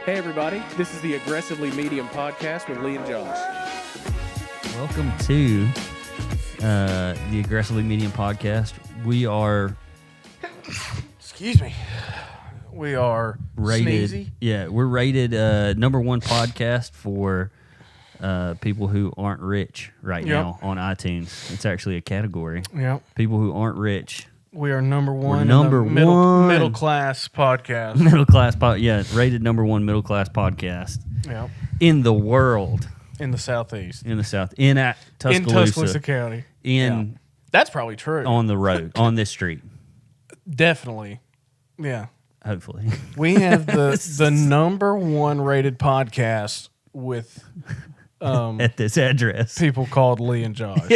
Hey everybody, this is the Aggressively Medium podcast with Lee and Josh. Welcome to the Aggressively Medium podcast. We are Excuse me. We are rated. sneezy. Yeah, we're rated number one podcast for people who aren't rich right now on iTunes. It's actually a category. Yep. People who aren't rich. We are number one. Number in the one. middle class podcast. Middle class rated number one middle class podcast Yep. in the world. In the southeast. In the south. In Tuscaloosa. County. That's probably true. on the road, on this street. Definitely. Yeah. Hopefully. We have the number one rated podcast with At this address. people called Lee and Josh.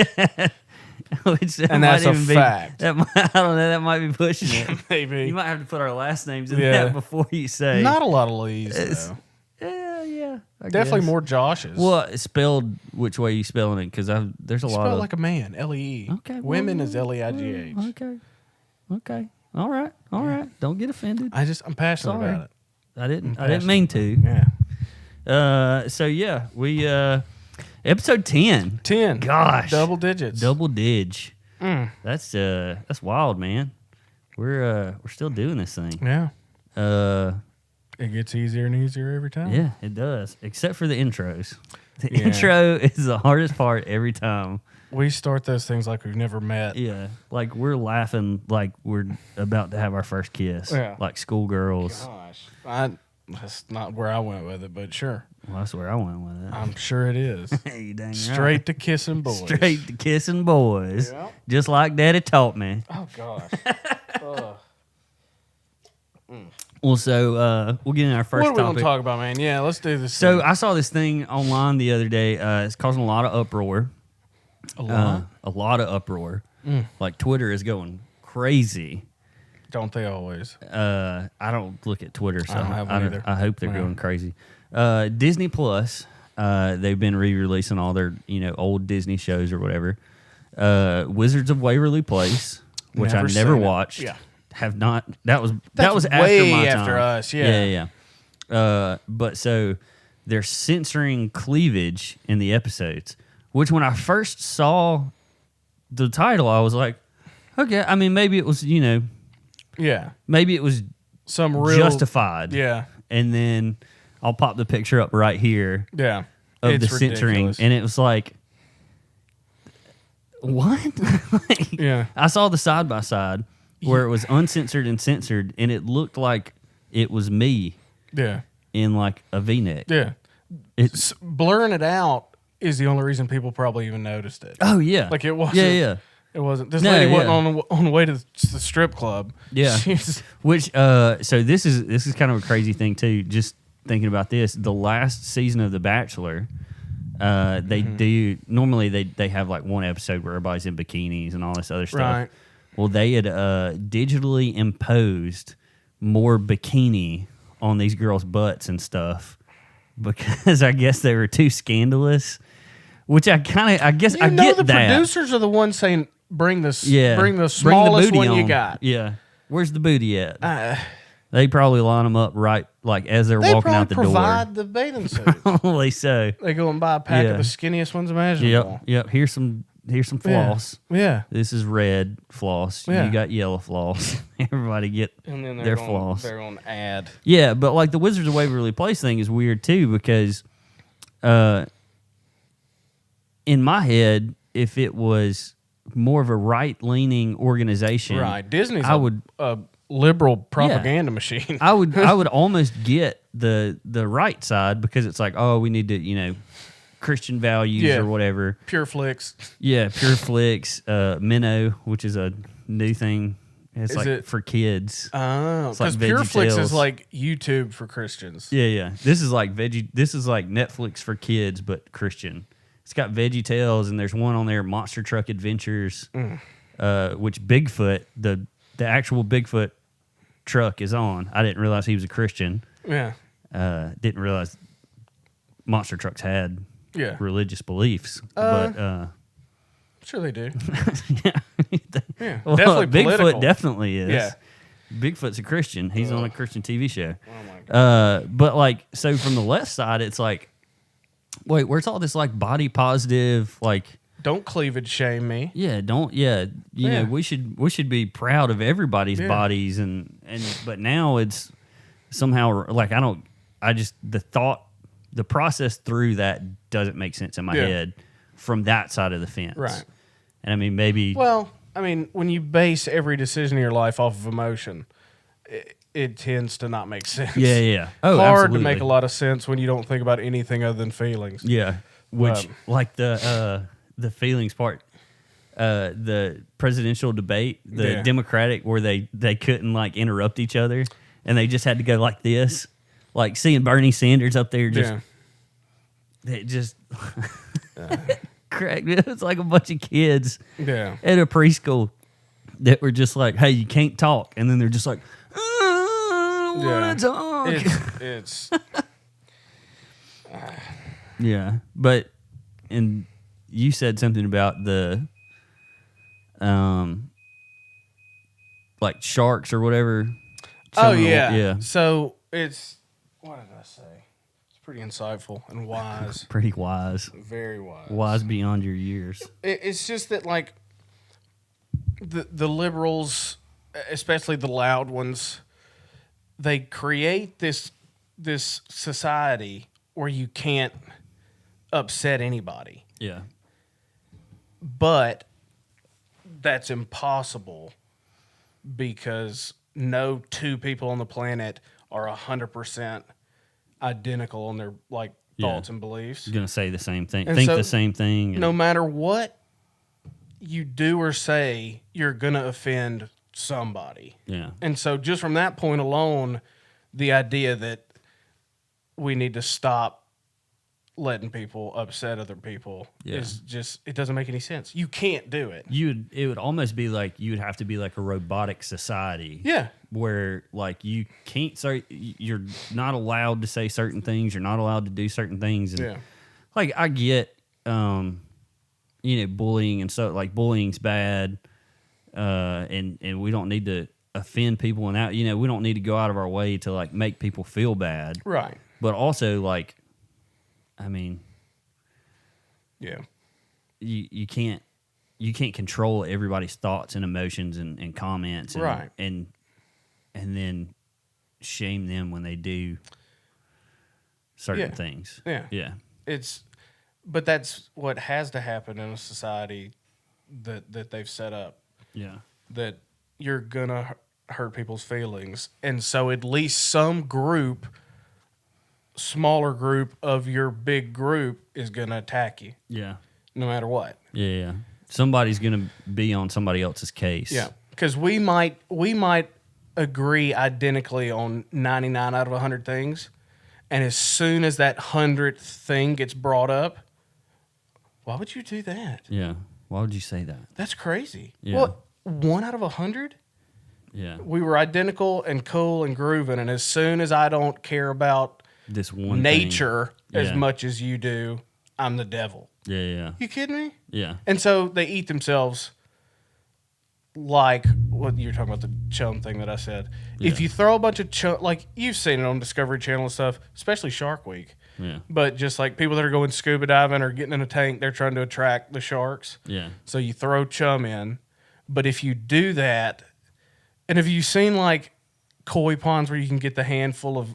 Which And that's a fact. I don't know. That might be pushing it. Maybe. You might have to put our last names in Yeah. that before you say. Not a lot of Lees, though. Yeah. I Definitely guess. more Joshes. Well, it's spelled which way you spelling it? Because there's a lot Spelled of like a man. L-E-E. Okay, Women well, is L-E-I-G-H. Okay. All right. Don't get offended. I'm passionate Sorry. about it. I didn't mean to. Yeah. So yeah, we episode 10. 10. Gosh. Double digits. Double dig. Mm. That's wild, man. We're still doing this thing. Yeah. It gets easier and easier every time. Yeah, it does. Except for the intros. The Yeah. intro is the hardest part every time. We start those things like we've never met. Yeah. Like we're laughing like we're about to have our first kiss. Yeah. Like schoolgirls. Gosh. That's not where I went with it, but sure. Well, that's where I went with it. I'm sure it is. Hey, you dang right. Straight to kissing boys. Straight to kissing boys. Yeah. Just like Daddy taught me. Oh, gosh. Ugh. Well, so we'll get in our first What are we going topic. to talk about, man? Yeah, let's do this. So thing. I saw this thing online the other day. It's causing a lot of uproar. A lot? A lot of uproar. Like Twitter is going crazy. Don't they always? I don't look at Twitter, so I don't have one either. I hope they're Yeah. going crazy. Disney Plus, they've been re-releasing all their old Disney shows or whatever. Wizards of Waverly Place, which Never I never seen it. watched. Yeah. Have not. That was That's after way my time. after us, yeah. Yeah. But so they're censoring cleavage in the episodes, which when I first saw the title, I was like, okay. I mean, maybe it was Yeah. maybe it was Some real. justified. Yeah. And then I'll pop the picture up right here Yeah. of It's the censoring, ridiculous. and it was like, what? Like, Yeah. I saw the side by side where it was uncensored and censored, and it looked like it was me Yeah. in like a V-neck. Yeah. It's Blurring it out is the only reason people probably even noticed it. oh yeah, Like it wasn't. yeah. It wasn't. This No, lady yeah. wasn't on the way to the strip club. Yeah. She's, Which so this is kind of a crazy thing too. Just thinking about this, the last season of The Bachelor, they do normally they have like one episode where everybody's in bikinis and all this other stuff. Right. Well, they had digitally imposed more bikini on these girls' butts and stuff because I guess they were too scandalous. Which I guess I get the that. producers are the ones saying bring the Bring smallest booty one you on. got. Yeah. Where's the booty at? They probably line them up right, like as they're They walking out the probably door. provide the bathing suit. Probably so. They go and buy a pack Yeah. of the skinniest ones imaginable. Yep. Here's some floss. Yeah. This is red floss. Yeah. You got yellow floss. Everybody get And then their floss. They're going to add. Yeah, but like the Wizards of Waverly Place thing is weird too because, in my head, if it was more of a right-leaning organization, Right. Disney's I would a liberal propaganda machine. I would almost get the right side because it's like, oh, we need to, Christian values Yeah. or whatever. Pure Flicks. Yeah, Pure Flix, Minnow, which is a new thing. It's Is like it- for kids. Oh, It's like because Pure Flicks VeggieTales. is like YouTube for Christians. Yeah. This is like Netflix for kids, but Christian. It's got VeggieTales, and there's one on there, Monster Truck Adventures, which Bigfoot, the actual Bigfoot truck is on. I didn't realize he was a Christian. Yeah. Didn't realize monster trucks had Yeah. religious beliefs. But Sure they do. yeah. Yeah. Well, Definitely Bigfoot political. definitely is. Yeah. Bigfoot's a Christian. He's on a Christian TV show. Oh my God. But like, so from the left side, it's like, wait, where's all this like body positive, like, Don't cleavage shame me. yeah, don't, you know, we should be proud of everybody's bodies, but now it's somehow like the process through that doesn't make sense in my head from that side of the fence, Right. And I mean, maybe, Well, I mean, when you base every decision in your life off of emotion, it tends to not make sense. yeah, oh, Hard absolutely. to make a lot of sense when you don't think about anything other than feelings. Yeah, which like the feelings part, the presidential debate, the Democratic where they couldn't like interrupt each other and they just had to go like this, like seeing Bernie Sanders up there just it just cracked me. It was like a bunch of kids Yeah. at a preschool that were just like, "Hey, you can't talk," and then they're just like, "I don't want to talk." It's Yeah, but and you said something about the like sharks or whatever. Yeah. So it's what did I say? It's pretty insightful and wise. Pretty wise. Very wise. Wise beyond your years. It's just that like the liberals, especially the loud ones, they create this society where you can't upset anybody. Yeah. But that's impossible because no two people on the planet are 100% identical on their like thoughts and beliefs. Gonna say the same thing. And Think so, the same thing. No matter what you do or say, you're gonna offend somebody. Yeah. And so just from that point alone, the idea that we need to stop letting people upset other people is just, it doesn't make any sense. You can't do it. It would almost be like you would have to be like a robotic society. Yeah. Where like you can't say, you're not allowed to say certain things, you're not allowed to do certain things. And like I get bullying and so like bullying's bad. And we don't need to offend people and that, we don't need to go out of our way to like make people feel bad. Right. But also like, I mean, you can't control everybody's thoughts and emotions and comments and, right. and then shame them when they do certain things. Yeah. But that's what has to happen in a society that they've set up. Yeah. That you're gonna hurt people's feelings, and so at least some group, smaller group of your big group is gonna attack you. Yeah. No matter what. Yeah. Somebody's gonna be on somebody else's case. Yeah. Because we might agree identically on 99 out of 100 things, and as soon as that 100th thing gets brought up, why would you do that? Yeah. Why would you say that? That's crazy. Yeah. What? 1 out of 100? Yeah. We were identical and cool and grooving, and as soon as I don't care about this one nature thing. as much as you do, I'm the devil. Yeah. You kidding me? Yeah. And so they eat themselves like what you're talking about, the chum thing that I said. Yeah. If you throw a bunch of chum, like you've seen it on Discovery Channel and stuff, especially Shark Week. Yeah. But just like people that are going scuba diving or getting in a tank, they're trying to attract the sharks. Yeah. So you throw chum in. But if you do that, and have you seen like koi ponds where you can get the handful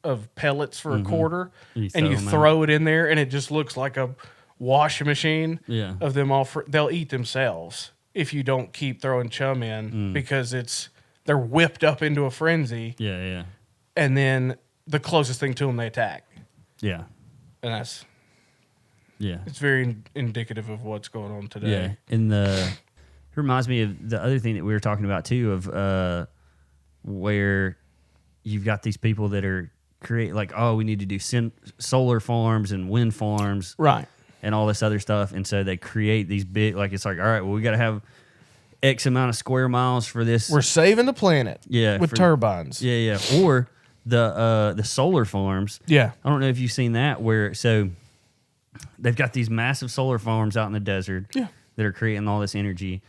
of pellets for a quarter and you throw it in there and it just looks like a washing machine of them all, they'll eat themselves if you don't keep throwing chum in because they're whipped up into a frenzy. Yeah. And then the closest thing to them they attack. Yeah. And it's very indicative of what's going on today. Yeah. It reminds me of the other thing that we were talking about too, of where you've got these people that are we need to do solar farms and wind farms, right, and all this other stuff, and so they create these big, like it's like, all right, well, we got to have X amount of square miles for this. We're saving the planet, with turbines. Yeah. Or the solar farms. Yeah, I don't know if you've seen that, where so they've got these massive solar farms out in the desert. Yeah. That are creating all this energy.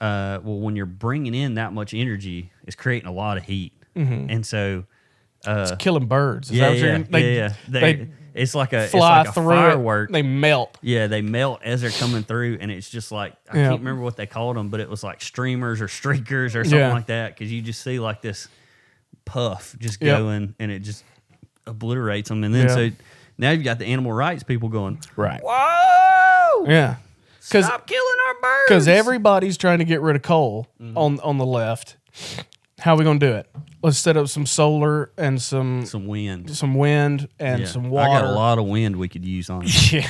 well, when you're bringing in that much energy, it's creating a lot of heat, and so it's killing birds. Is yeah, that what you're yeah, they it's like a fly it's like a through firework. it. They melt. Yeah, they melt as they're coming through, and it's just like I can't remember what they called them, but it was like streamers or streakers or something like that, because you just see like this puff just going, and it just obliterates them, and then so now you've got the animal rights people going, right? Whoa, Yeah, stop killing our birds, because everybody's trying to get rid of coal on the left. How are we gonna do it? Let's set up some solar and some wind, and some water. I got a lot of wind we could use on. Yeah.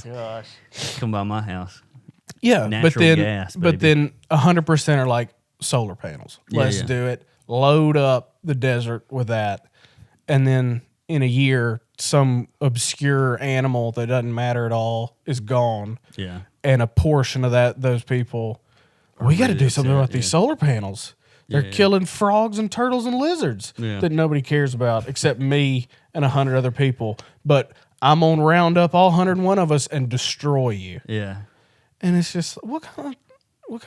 Gosh, come by my house. Yeah, Natural gas, but then 100% are like solar panels. Let's do it. Load up the desert with that, and then in a year, some obscure animal that doesn't matter at all is gone. Yeah, and a portion of those people, we got to do something about these solar panels. They're killing frogs and turtles and lizards that nobody cares about except me and 100 other people. But I'm gonna round up all 101 of us and destroy you. Yeah, and it's just what kind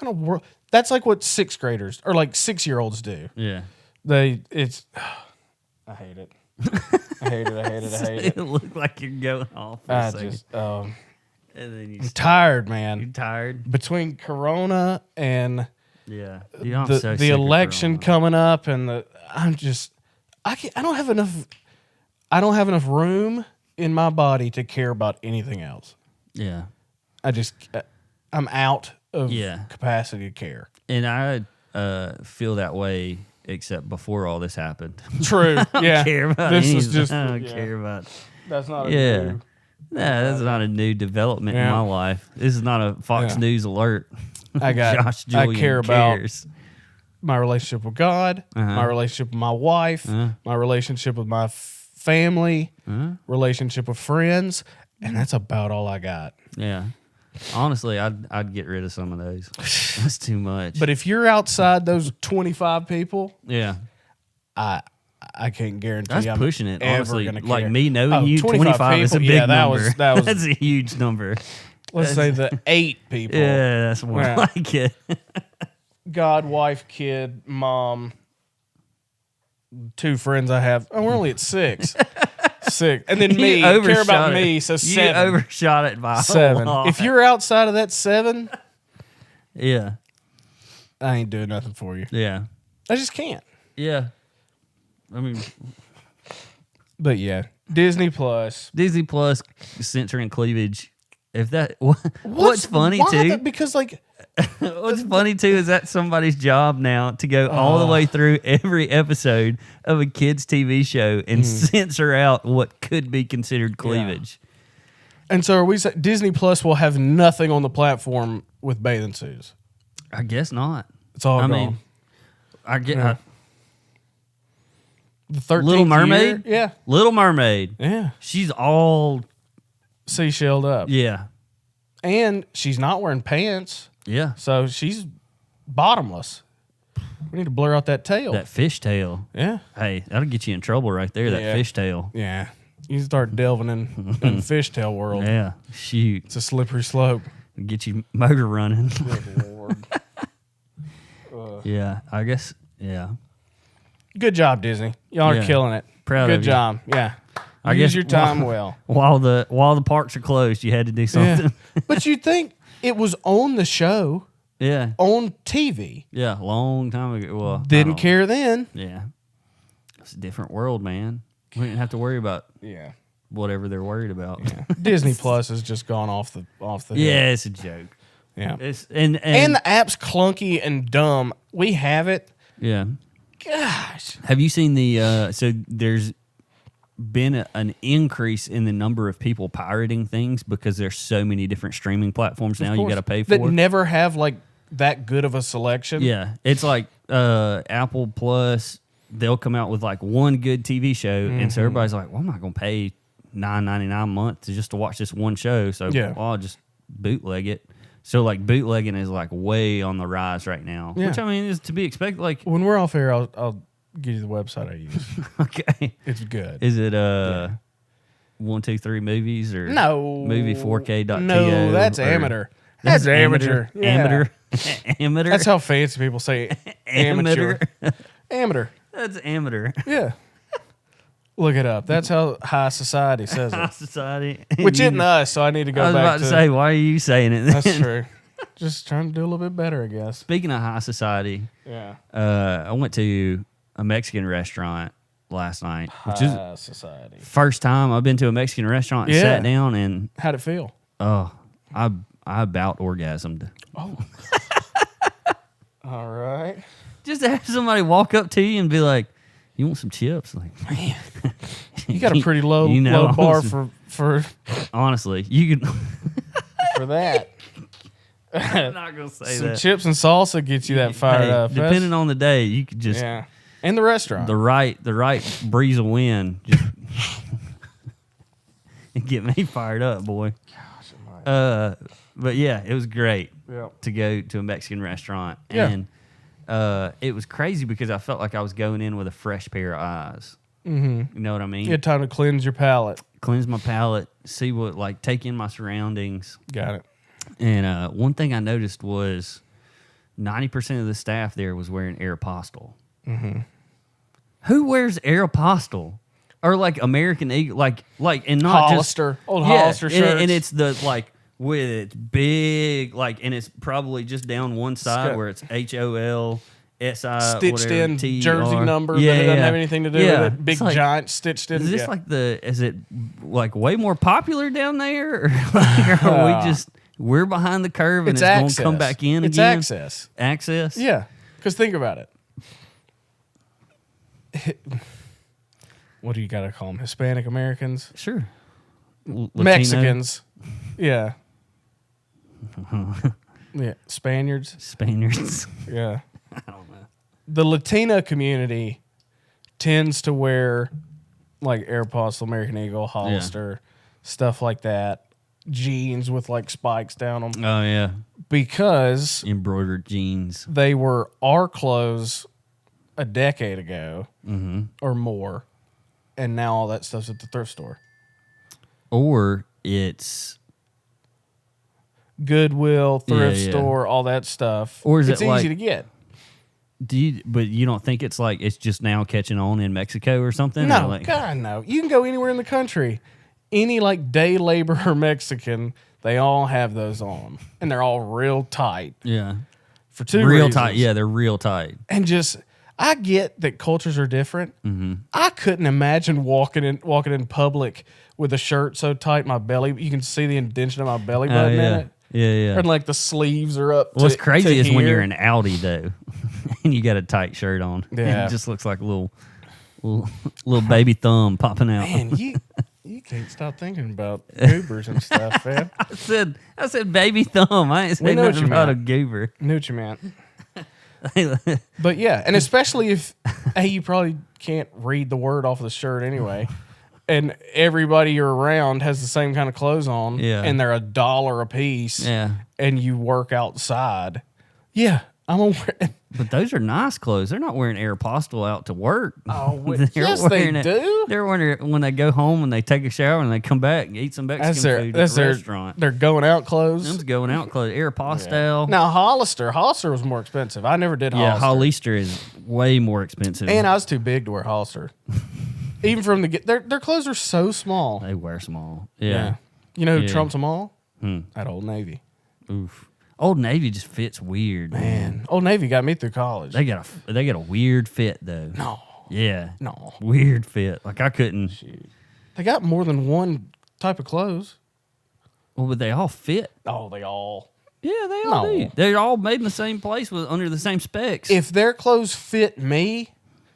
of world? That's like what 6th graders or like 6-year-olds do. Yeah, I hate it. I hate it. It looked like you're going off. I just and then I'm tired, man. You're tired Between Corona and the election coming up, and I don't have enough room in my body to care about anything else. Yeah, I'm out of capacity to care. And I feel that way, except before all this happened. True. Yeah. Care about this anything. is just. I don't care about. That's not. Nah, that's not a new development in my life. This is not a Fox News alert. Josh Julian care cares. about my relationship with God, my relationship with my wife, my relationship with my family, relationship with friends, and that's about all I got. Yeah. Honestly, I'd get rid of some of those. That's too much. But if you're outside those 25 people, I can't guarantee that's I'm pushing it. ever Honestly, gonna like care. me knowing you, 25 is a big number. That was that's a huge number. Let's say the 8 people. Yeah, that's more like it. God, wife, kid, mom, 2 friends I have. Oh, we're only at 6. 6. And then me. Care about me, so 7. You overshot it by 7. a lot. If you're outside of that 7, I ain't doing nothing for you. Yeah. I just can't. Yeah. I mean, but yeah, Disney Plus censoring cleavage. If that what's funny too, because like what's funny too is that somebody's job now to go all the way through every episode of a kids TV show and censor out what could be considered cleavage. And so are we saying Disney Plus will have nothing on the platform with bathing suits? I guess not. It's all gone. Mean, I get the 13th Little Mermaid. Year? Yeah, Little Mermaid. Yeah, she's all seashelled up. Yeah, and she's not wearing pants. Yeah, so she's bottomless. We need to blur out that tail. That fish tail. Yeah. Hey, that'll get you in trouble right there. That fish tail. Yeah. You start delving in the fishtail world. Yeah. Shoot. It's a slippery slope. Get you motor running. Good Lord. Yeah. I guess. Yeah. Good job, Disney. Y'all are killing it. Proud of you. Good job. Yeah. I Use guess your time well. While the parks are closed, you had to do something. Yeah. But you'd think it was on the show. Yeah. On TV. Yeah. Long time ago. Well, didn't care then. Yeah. It's a different world, man. We didn't have to worry about whatever they're worried about. Yeah. Disney Plus has just gone off the Yeah, it's a joke. Yeah. And the app's clunky and dumb. We have it. Yeah. Gosh. Have you seen the so there's been an increase in the number of people pirating things because there's so many different streaming platforms now you got to pay for. That never have like that good of a selection. Yeah. It's like Apple Plus, they'll come out with like one good TV show and so everybody's like, well, I'm not going to pay $9.99 a month just to watch this one show. So I'll just bootleg it. So like bootlegging is like way on the rise right now, which I mean is to be expected. Like when we're off air, I'll give you the website I use. Okay, it's good. Is it 1, 2, 3 movies or no movie 4K.to? No, that's amateur. That's amateur. Yeah. Amateur. Amateur. That's how fancy people say amateur. Amateur. That's amateur. Yeah. Look it up. That's how high society says High it. society. Which isn't us, so I need to go I was back about to say, why are you saying it? That's then? true. Just trying to do a little bit better, I guess. Speaking of high society, Yeah. I went to a Mexican restaurant last night, which is High society. first time I've been to a Mexican restaurant and Yeah. sat down and How'd it feel? I about orgasmed. Oh. All right. Just to have somebody walk up to you and be like, "You want some chips?" Like, Man. You got a pretty low, You know, low bar honestly. for honestly, you could. for that. I'm not gonna say Some that. chips and salsa gets you that fired Hey, up. depending on the day, you could just Yeah. And the restaurant. the right breeze of wind just get me fired up, boy. But yeah, it was great Yep. to go to a Mexican restaurant, Yeah. and it was crazy because I felt like I was going in with a fresh pair of eyes. Mm-hmm. You know what I mean? You had time to cleanse your palate. Cleanse my palate, see what, like, take in my surroundings. Got it. And one thing I noticed was 90% of the staff there was wearing Aeropostale. Mm-hmm. Who wears Aeropostale? Or like American Eagle, like, and not Hollister. just Old yeah, Hollister shirts. and it's the like with its big, like, and it's probably just down one side got- where it's HOLSI stitched whatever, in TR. jersey number, Yeah, but it doesn't yeah. have anything to do Yeah. with it. Big It's like, giant stitched in. Is this yeah. like is it like way more popular down there, or like, are we just we're behind the curve and it's going to come back in It's again? access. Access. Yeah. Because think about it. What do you got to call them? Hispanic Americans? Sure. Latino? Mexicans. Yeah. Yeah. Spaniards. Spaniards. Yeah. I don't know. The Latina community tends to wear like Aeropostale, American Eagle, Hollister, stuff like that. Jeans with like spikes down them. Oh yeah, Because embroidered jeans. they were our clothes a decade ago or more. And now all that stuff's at the thrift store. Or it's Goodwill, thrift yeah. store, all that stuff. Or is it's it easy like- to get. but you don't think it's like it's just now catching on in Mexico or something? No, Or like, God, no. You can go anywhere in the country. Any like day laborer Mexican, they all have those on, and they're all real tight yeah, for two real reasons. tight. Yeah, they're real tight. And just I get that cultures are different. Mm-hmm. I couldn't imagine walking in public with a shirt so tight my belly. You can see the indentation of my belly button in yeah. it. Yeah. And like the sleeves are up. What's to, crazy to is when here. you're in Audi though, and you got a tight shirt on. Yeah. It just looks like a little baby thumb popping out. Man, you can't stop thinking about goobers and stuff, man. I said baby thumb. I ain't We saying know what nothing you about a meant. goober. Knew what you meant. But yeah, and especially if you probably can't read the word off of the shirt anyway, and everybody you're around has the same kind of clothes on, Yeah. and they're $1 a piece, Yeah. and you work outside. Yeah, I'm aware. But those are nice clothes. They're not wearing Aeropostale out to work. Oh, wait, They're yes, they wearing it- do. They're wearing it when they go home and they take a shower and they come back and eat some Mexican food at the restaurant. Their going out clothes. Them's going out clothes. Aeropostale. Now Hollister was more expensive. I never did Yeah, Hollister. Hollister is way more expensive. And I was too big to wear Hollister. Even from the their clothes are so small. They wear small. Yeah. You know who Yeah. trumps them all? Hmm. That Old Navy. Oof. Old Navy just fits weird, man. Old Navy got me through college. They got a weird fit though. no. Yeah. No. Weird fit. Like I couldn't. They got more than one type of clothes. Well, but they all fit. Oh, they all. Yeah, they all No. do. They're all made in the same place with under the same specs. If their clothes fit me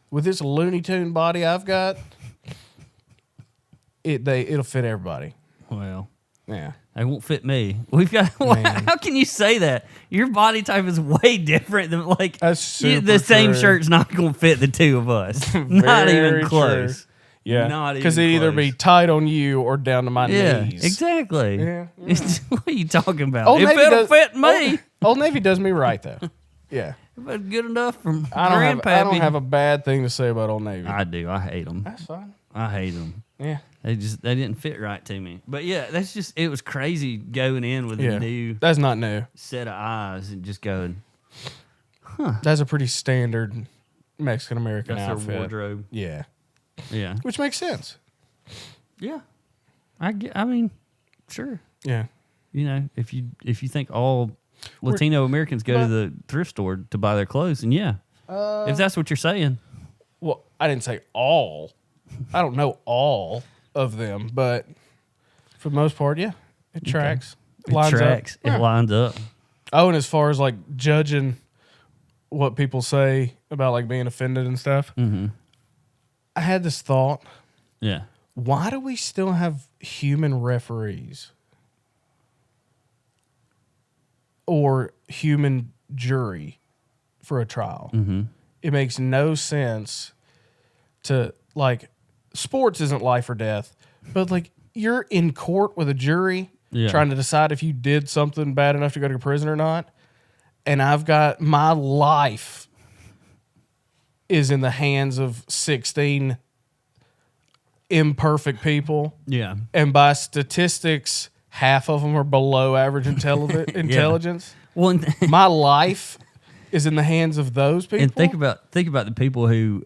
with this Looney Tune body I've got, it'll fit everybody. Well, Yeah. they won't fit me. We've got. Man. How can you say that? Your body type is way different than like That's the super same true. shirt's not going to fit the two of us. Not Very even true. close. Yeah. Not Because even it either close. be tight on you or down to my Yeah, knees. exactly. Yeah. What are you talking about? Old if Navy it'll does- fit me, Old Navy does me right though. Yeah. if it's good enough from I don't Grandpappy. have a bad thing to say about Old Navy. I do. I hate them. That's fine. I hate them. Yeah. They didn't fit right to me. But yeah, it was crazy going in with a new That's not new. set of eyes and just going, That's a pretty standard Mexican American that's outfit. their wardrobe. Yeah. Yeah. Which makes sense. Yeah. I mean, sure. Yeah. You know, if you think all Latino Americans go to the thrift store to buy their clothes, and if that's what you're saying. Well, I didn't say all. I don't know all of them, but for the most part, yeah, it tracks. It tracks. Up. It lines up. Oh, and as far as like judging what people say about like being offended and stuff, I had this thought. Yeah. Why do we still have human referees or human jury for a trial? It makes no sense to, like, sports isn't life or death, but like you're in court with a jury trying to decide if you did something bad enough to go to prison or not. And I've got my life is in the hands of 16 imperfect people. Yeah. And by statistics, half of them are below average intelligence. Well, My life is in the hands of those people. and think about the people who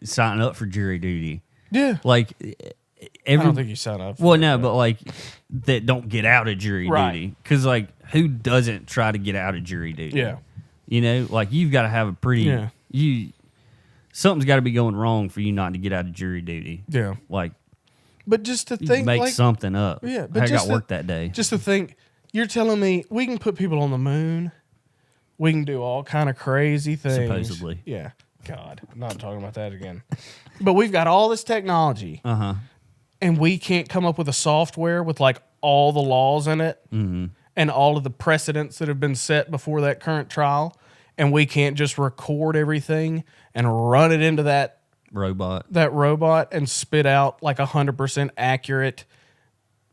sign up for jury duty. Yeah. Like I don't think you sign up for well, it, no, but like that don't get out of jury duty. Because like who doesn't try to get out of jury duty? Yeah. You know, like you've got to have a pretty something's got to be going wrong for you not to get out of jury duty. Yeah. Like But just to think, make like, something up. Yeah, but I just got work that day. Just to think, you're telling me we can put people on the moon, we can do all kind of crazy things. Supposedly. Yeah. God, I'm not talking about that again. But we've got all this technology, and we can't come up with a software with like all the laws in it and all of the precedents that have been set before that current trial, and we can't just record everything and run it into that robot and spit out like 100% accurate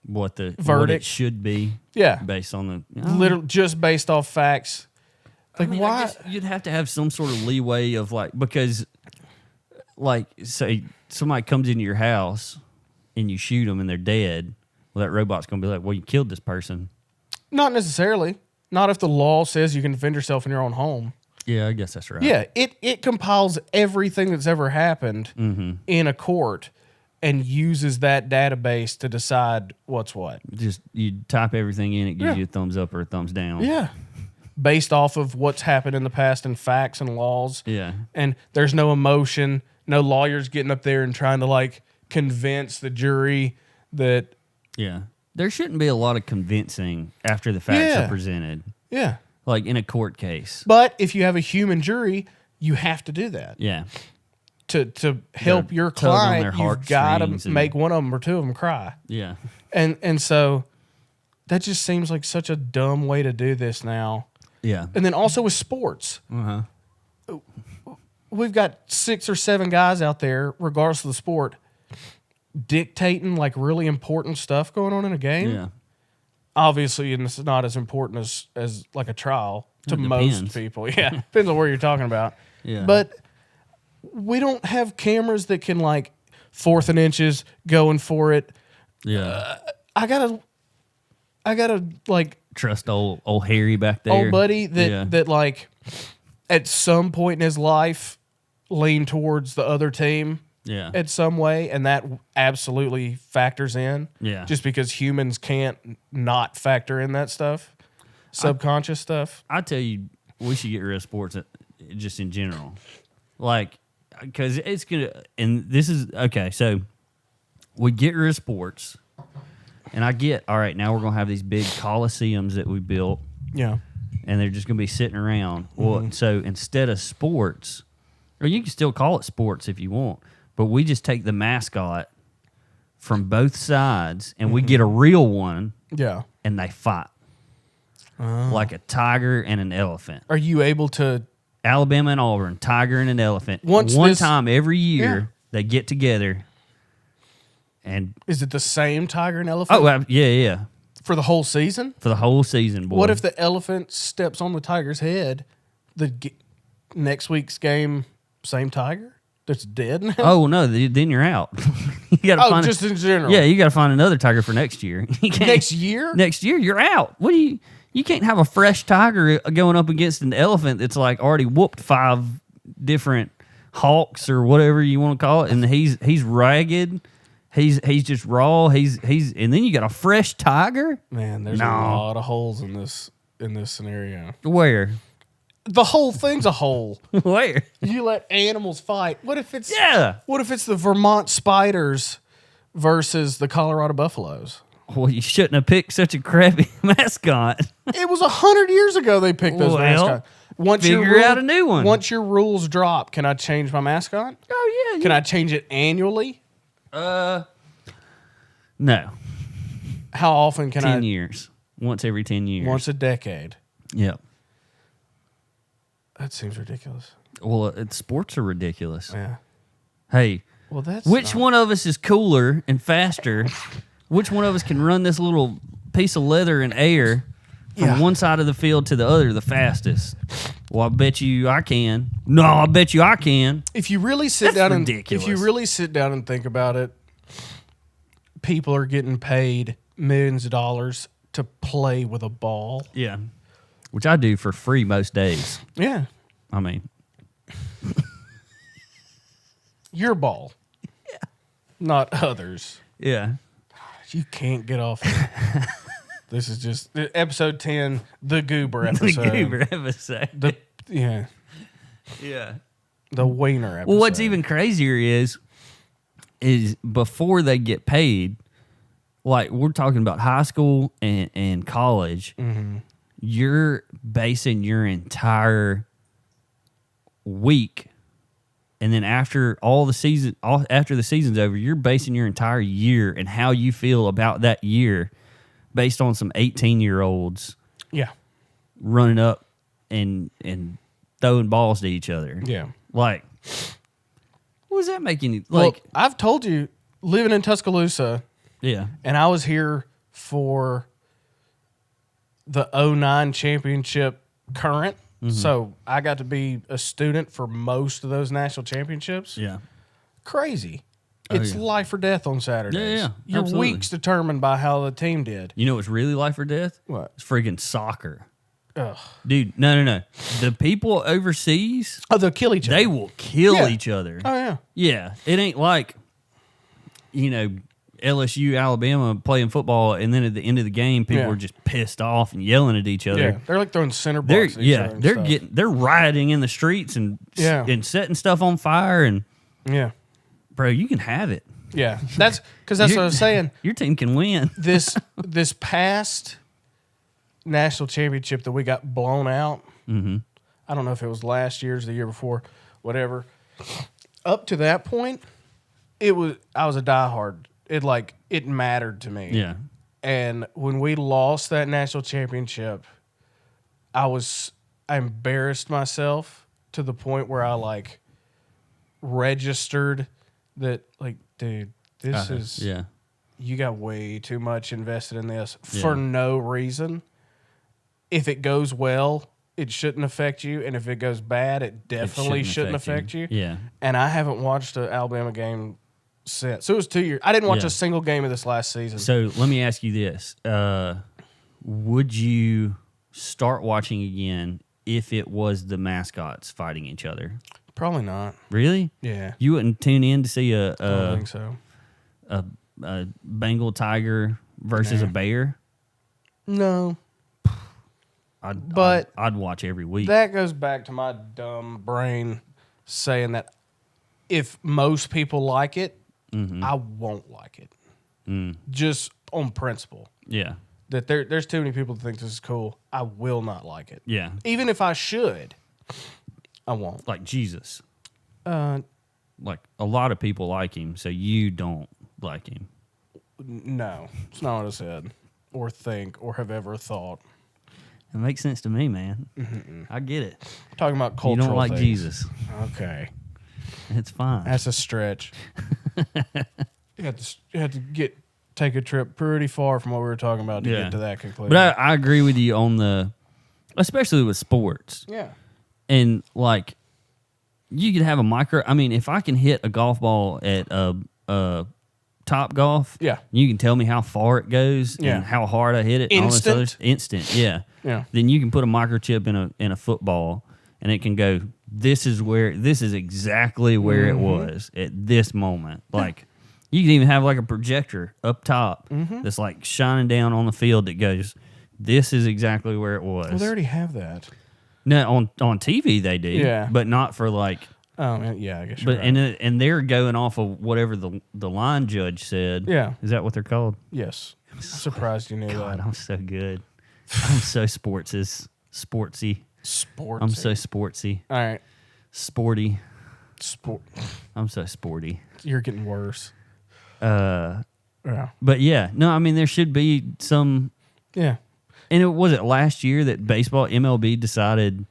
what it verdict should be. Yeah. Based on the literally just based off facts. Like, I mean, why? I guess you'd have to have some sort of leeway of like, because like say somebody comes into your house and you shoot them and they're dead. Well, that robot's going to be like, well, you killed this person. Not necessarily. Not if the law says you can defend yourself in your own home. Yeah, I guess that's right. Yeah, it compiles everything that's ever happened in a court and uses that database to decide what's what. Just you type everything in, it gives you a thumbs up or a thumbs down. Yeah. Based off of what's happened in the past and facts and laws. Yeah. And there's no emotion, no lawyers getting up there and trying to like convince the jury that. Yeah. There shouldn't be a lot of convincing after the facts are presented. Yeah. Like in a court case. But if you have a human jury, you have to do that. Yeah. To help your tug on client, their you've got to heartstrings make one of them or two of them cry. Yeah. And so that just seems like such a dumb way to do this now. Yeah. And then also with sports. We've got 6 or 7 guys out there, regardless of the sport, dictating like really important stuff going on in a game. Yeah. Obviously, and it's not as important as like a trial to depends. most people. Yeah. Depends on where you're talking about. Yeah. But we don't have cameras that can like 4th and inches going for it. Yeah. I gotta like Trust old Harry back there. old buddy that like at some point in his life leaned towards the other team Yeah. at some way, and that absolutely factors in. Yeah. Just because humans can't not factor in that stuff, subconscious stuff. I tell you, we should get rid of sports just in general. Like, because it's going to, and this is, okay, so we get rid of sports, and I get, all right, now we're going to have these big coliseums that we built, Yeah. and they're just going to be sitting around. Well, so instead of sports, or you can still call it sports if you want, but we just take the mascot from both sides, and we get a real one, Yeah. and they fight. Like a tiger and an elephant. Are you able to? Alabama and Auburn, tiger and an elephant. Once One this- time every year, Yeah. they get together. And Is it the same tiger and elephant yeah, for the whole season? for the whole season, boy. What if the elephant steps on the tiger's head? Next week's game, same tiger? that's dead now? Oh no, then you're out. You gotta find just in general. Yeah, you gotta find another tiger for next year. You can't, Next year? Next year, you're out. What do you can't have a fresh tiger going up against an elephant that's like already whooped 5 different hawks or whatever you want to call it, and he's ragged. He's just raw. He's and then you got a fresh tiger. Man, there's a lot of holes in this scenario. Where? The whole thing's a hole. Where? You let animals fight. What if it's the Vermont spiders versus the Colorado buffaloes? Well, you shouldn't have picked such a crappy mascot. It was 100 years ago they picked those mascots. Figure out a new one. Once your rules drop, can I change my mascot? Oh yeah. Can I change it annually? No. How often can 10 years. Once every 10 years. Once a decade. Yep. That seems ridiculous. Well, sports are ridiculous. Yeah. Hey, well, which one of us is cooler and faster? Which one of us can run this little piece of leather in air from one side of the field to the other the fastest? Well, I bet you I can. No, I bet you I can. If you really sit down and think about it, people are getting paid millions of dollars to play with a ball. Yeah. Which I do for free most days. Yeah. I mean, your ball. Yeah. Not others. Yeah. You can't get off it. This is just episode 10, the Goober episode. The Goober episode. Yeah. The Wiener episode. Well, what's even crazier is before they get paid, like we're talking about high school and college, you're basing your entire week, and then after the season's over, you're basing your entire year and how you feel about that year based on some 18-year-olds running up and throwing balls to each other. Yeah. Like, what does that make any... Well, I've told you, living in Tuscaloosa, and I was here for the 2009 championship current, so I got to be a student for most of those national championships. Yeah. Crazy. It's life or death on Saturdays. Yeah, Your absolutely. week's determined by how the team did. You know what's really life or death? What? It's freaking soccer. Ugh. Dude, no. The people overseas, Oh, they'll kill each other. they will kill each other. Oh, yeah. Yeah. It ain't like, LSU, Alabama playing football, and then at the end of the game, people are just pissed off and yelling at each other. Yeah, they're like throwing center blocks at each other and stuff. They're rioting in the streets and setting stuff on fire, and bro, you can have it. Yeah, that's what I was saying. Your team can win. This past national championship that we got blown out. I don't know if it was last year's, the year before, whatever. Up to that point, I was a diehard. It mattered to me. Yeah. And when we lost that national championship, I embarrassed myself to the point where I registered that, dude, this is you got way too much invested in this for no reason. If it goes well, it shouldn't affect you, and if it goes bad, it definitely shouldn't affect you. Yeah. And I haven't watched an Alabama game since. So it was 2 years. I didn't watch a single game of this last season. So let me ask you this. Would you start watching again if it was the mascots fighting each other? Probably not. Really? Yeah. You wouldn't tune in to see I don't think so. a Bengal tiger versus a bear? No. I'd watch every week. That goes back to my dumb brain saying that if most people like it, I won't like it. Just on principle. Yeah. That there's too many people that think this is cool. I will not like it. Yeah. Even if I should, I won't. Like Jesus. Like a lot of people like him, so you don't like him. No, it's not what I said, or think, or have ever thought. It makes sense to me, man. I get it. Talking about cultural You don't like things. Jesus. Okay. It's fine. That's a stretch. You have to take a trip pretty far from what we were talking about to get to that conclusion. But I agree with you on especially with sports. Yeah. And you could have a micro. I mean, if I can hit a golf ball at a Top Golf, Yeah. you can tell me how far it goes Yeah. and how hard I hit it. And all this other, instant, yeah. Yeah. Then you can put a microchip in a football, and it can go. This is exactly where it was at this moment. Like you can even have like a projector up top that's like shining down on the field that goes. This is exactly where it was. Well, they already have that. No, on TV they do. Yeah. But not for like. Oh, yeah, I guess you're But right. and they're going off of whatever the line judge said. Yeah. Is that what they're called? Yes. I'm surprised you knew God, that. I'm so good. I'm so sportsy. Sports. I'm so sportsy. All right. Sporty. Sport. I'm so sporty. You're getting worse. Yeah. But yeah, no, I mean there should be some. Yeah. And was it last year that baseball MLB decided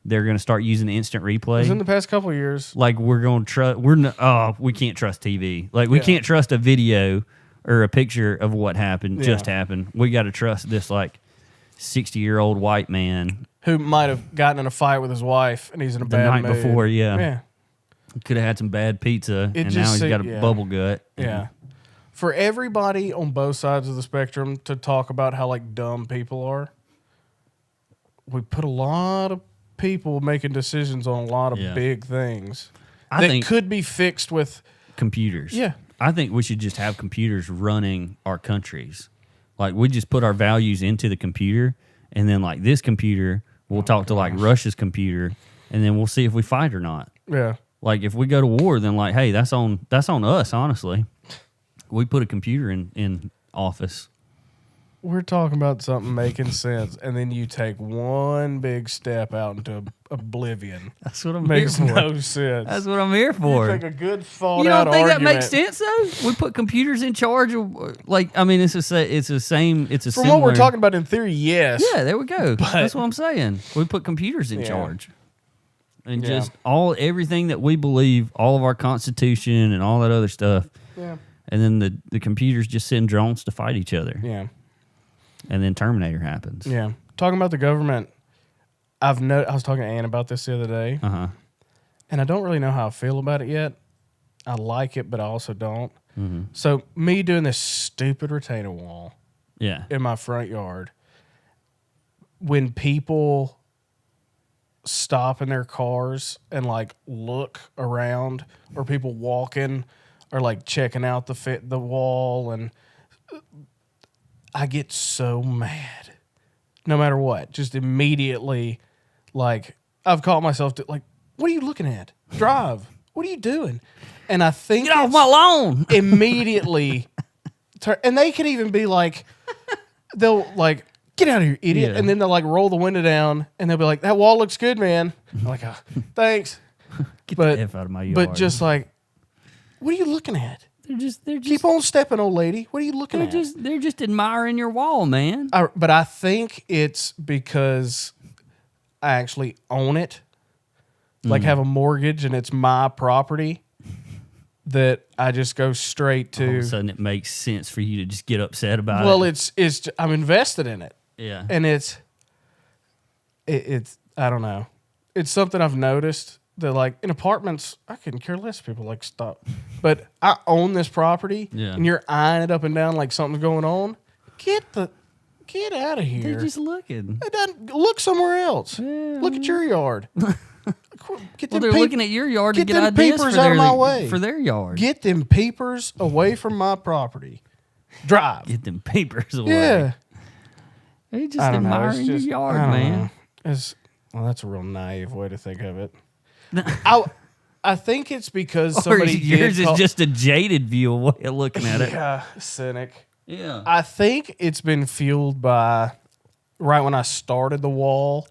they're going to start using instant replay? It was in the past couple of years. Like we're going to trust. We can't trust TV. Like we Yeah. can't trust a video or a picture of what happened. Yeah. Just happened. We got to trust this like 60-year-old white man Who might have gotten in a fight with his wife and he's in a the bad night mood. before. Yeah, Yeah. could have had some bad pizza, It and just now he's got a yeah. bubble gut. Yeah. For everybody on both sides of the spectrum to talk about how like dumb people are, we put a lot of people making decisions on a lot of Yeah. big things I that think could be fixed with. computers. Yeah. I think we should just have computers running our countries. Like we just put our values into the computer, and then like this computer will talk to like Russia's computer, and then we'll see if we fight or not. Yeah. Like if we go to war, then like, hey, that's on us. Honestly, we put a computer in office. We're talking about something making sense, and then you take one big step out into oblivion. That's what I'm Makes here for. no sense. That's what I'm here You for. take a good thought You out don't think argument. that makes sense though? We put computers in charge of like. I mean, it's the same. It's a From similar, what we're talking about in theory, yes. Yeah, there we go. That's what I'm saying. We put computers in Yeah. charge. And Yeah. just everything that we believe, all of our constitution and all that other stuff. Yeah. And then the computers just send drones to fight each other. Yeah. And then Terminator happens. Yeah. Talking about the government, I was talking to Ann about this the other day, Uh-huh. and I don't really know how I feel about it yet. I like it, but I also don't. Mm-hmm. So me doing this stupid retaining wall Yeah. in my front yard, when people stop in their cars and like look around, or people walking or like checking out the wall, and I get so mad no matter what. Just immediately, like, I've caught myself like, what are you looking at? Drive. What are you doing? And I think Get off my lawn. immediately and they can even be like, they'll like, get out of here, idiot. Yeah. And then they'll like roll the window down and they'll be like, that wall looks good, man. I'm like, oh, thanks. Get But the F out of my yard. but just like, what are you looking at? they're just Keep on stepping, old lady. What are you looking at? they're just admiring your wall, man. But I think it's because I actually own it, like have a mortgage, and it's my property, that I just go straight All of a to. sudden, it makes sense for you to just get upset about Well, it. it's I'm invested in it, Yeah. and it's I don't know. It's something I've noticed that like in apartments, I couldn't care less if people like stop, but I own this property, Yeah. and you're eyeing it up and down like something's going on. Get out of here. They're just looking. It doesn't, look somewhere else. Yeah. Look at your yard. Get Well, them they're looking at your yard to get get them ideas peepers for out their, of my way. for their yard. Get them peepers away from my property. Drive. Get them papers away. Yeah. They just I don't know. admiring It's your just, yard, I don't man. know. Well, that's a real naive way to think of it. I think it's because Or somebody yours did is call- just a jaded view of way of looking at it. Yeah, cynic. Yeah. I think it's been fueled by right when I started the wall,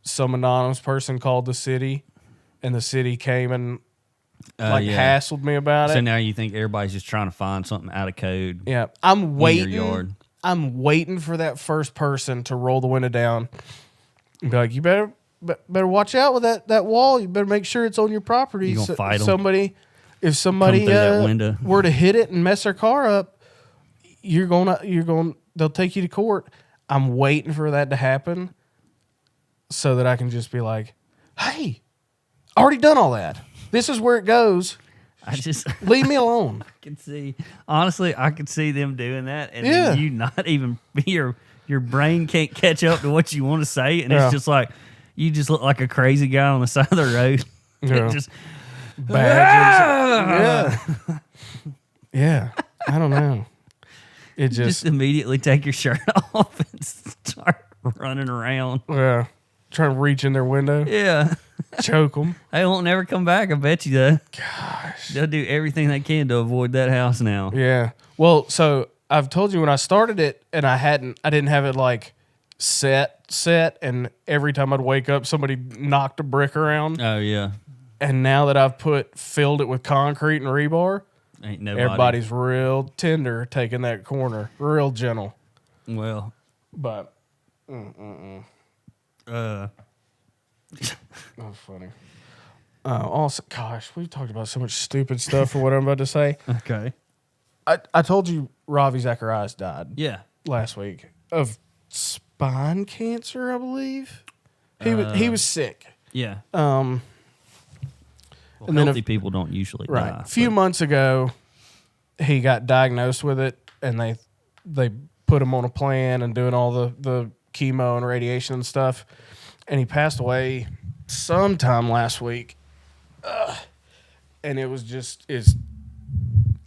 some anonymous person called the city, and the city came and hassled me about So it. now you think everybody's just trying to find something out of code. Yeah, I'm waiting. yard. I'm waiting for that first person to roll the window down and be like, "You better watch out with that wall. You better make sure it's on your property." You gonna fight 'em? If somebody Come through that window. were to hit it and mess their car up, you're going. They'll take you to court. I'm waiting for that to happen so that I can just be like, "Hey, I already done all that. This is where it goes. I just Leave me alone. can see, honestly, I could see them doing that, and Yeah. then you not even your brain can't catch up to what you want to say, and Yeah. it's just like you just look like a crazy guy on the side of the road. Yeah. Just Badgers. Yeah. Yeah. I don't know. It just immediately take your shirt off and start running around. yeah. Trying to reach in their window. Yeah, Choke them. they won't never come back. I bet you though. Gosh, they'll do everything they can to avoid that house now. Yeah. Well, so I've told you when I started it and I didn't have it like set, and every time I'd wake up, somebody knocked a brick around. Oh yeah, And now that I've filled it with concrete and rebar, ain't nobody. everybody's real tender taking that corner, real gentle. Well, But uh, oh, funny. Also, gosh, we've talked about so much stupid stuff for what I'm about to say. okay, I told you Ravi Zacharias died yeah. last week of spine cancer, I believe. He was sick. Yeah. Well, And then healthy people don't usually right. die. A few months ago, he got diagnosed with it, and they put him on a plan and doing all the chemo and radiation and stuff, and he passed away sometime last week. And it was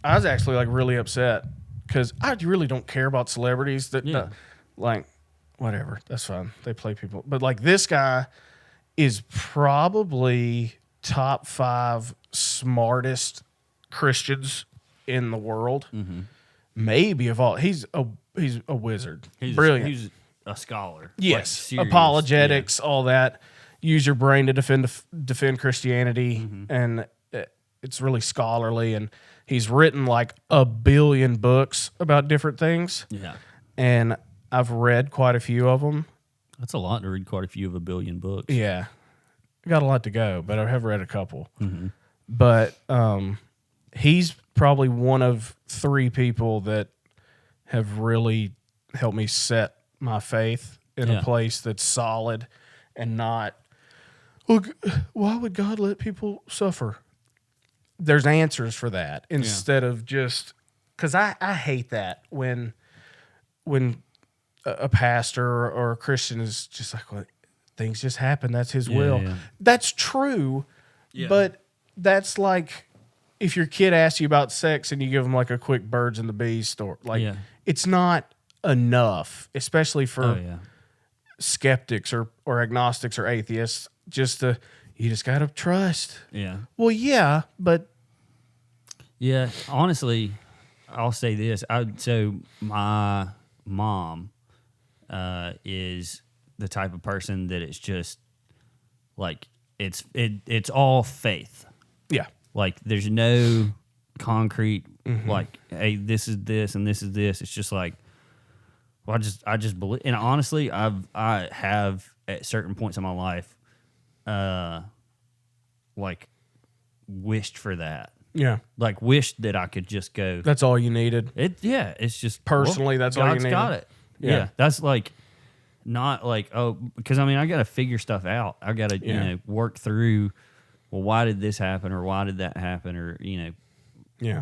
I was actually like really upset because I really don't care about celebrities like whatever, that's fine, they play people, but like this guy is probably top 5 smartest Christians in the world, maybe of all. He's a wizard. He's brilliant. He's a scholar. Yes, Like, serious. apologetics, all that. Use your brain to defend Christianity, and it's really scholarly. And he's written like 1 billion books about different things. Yeah. And I've read quite a few of them. That's a lot to read quite a few of 1 billion books. Yeah, I got a lot to go, but I have read a couple. But he's probably one of 3 people that have really helped me set my faith in a place that's solid and not, well, why would God let people suffer? There's answers for that instead of just, because I hate that when a pastor or a Christian is just like, well, things just happen. That's his will. Yeah. That's true, but that's like if your kid asks you about sex and you give them like a quick birds and the bees story. Like it's not enough, especially for skeptics or agnostics or atheists. You just gotta trust. Yeah. Well, yeah, but Yeah. Honestly, I'll say this. So my mom is the type of person that it's just like it's all faith. yeah, Like there's no concrete like, hey, this is this and this is this. It's just like, well, I just believe. And honestly, I have at certain points in my life, like wished for that. yeah. Like wished that I could just go. That's all you needed. It's just Personally, that's all you God's needed. got it. Yeah. That's like not like, oh, because I mean I got to figure stuff out. I got to work through. Well, why did this happen, or why did that happen, or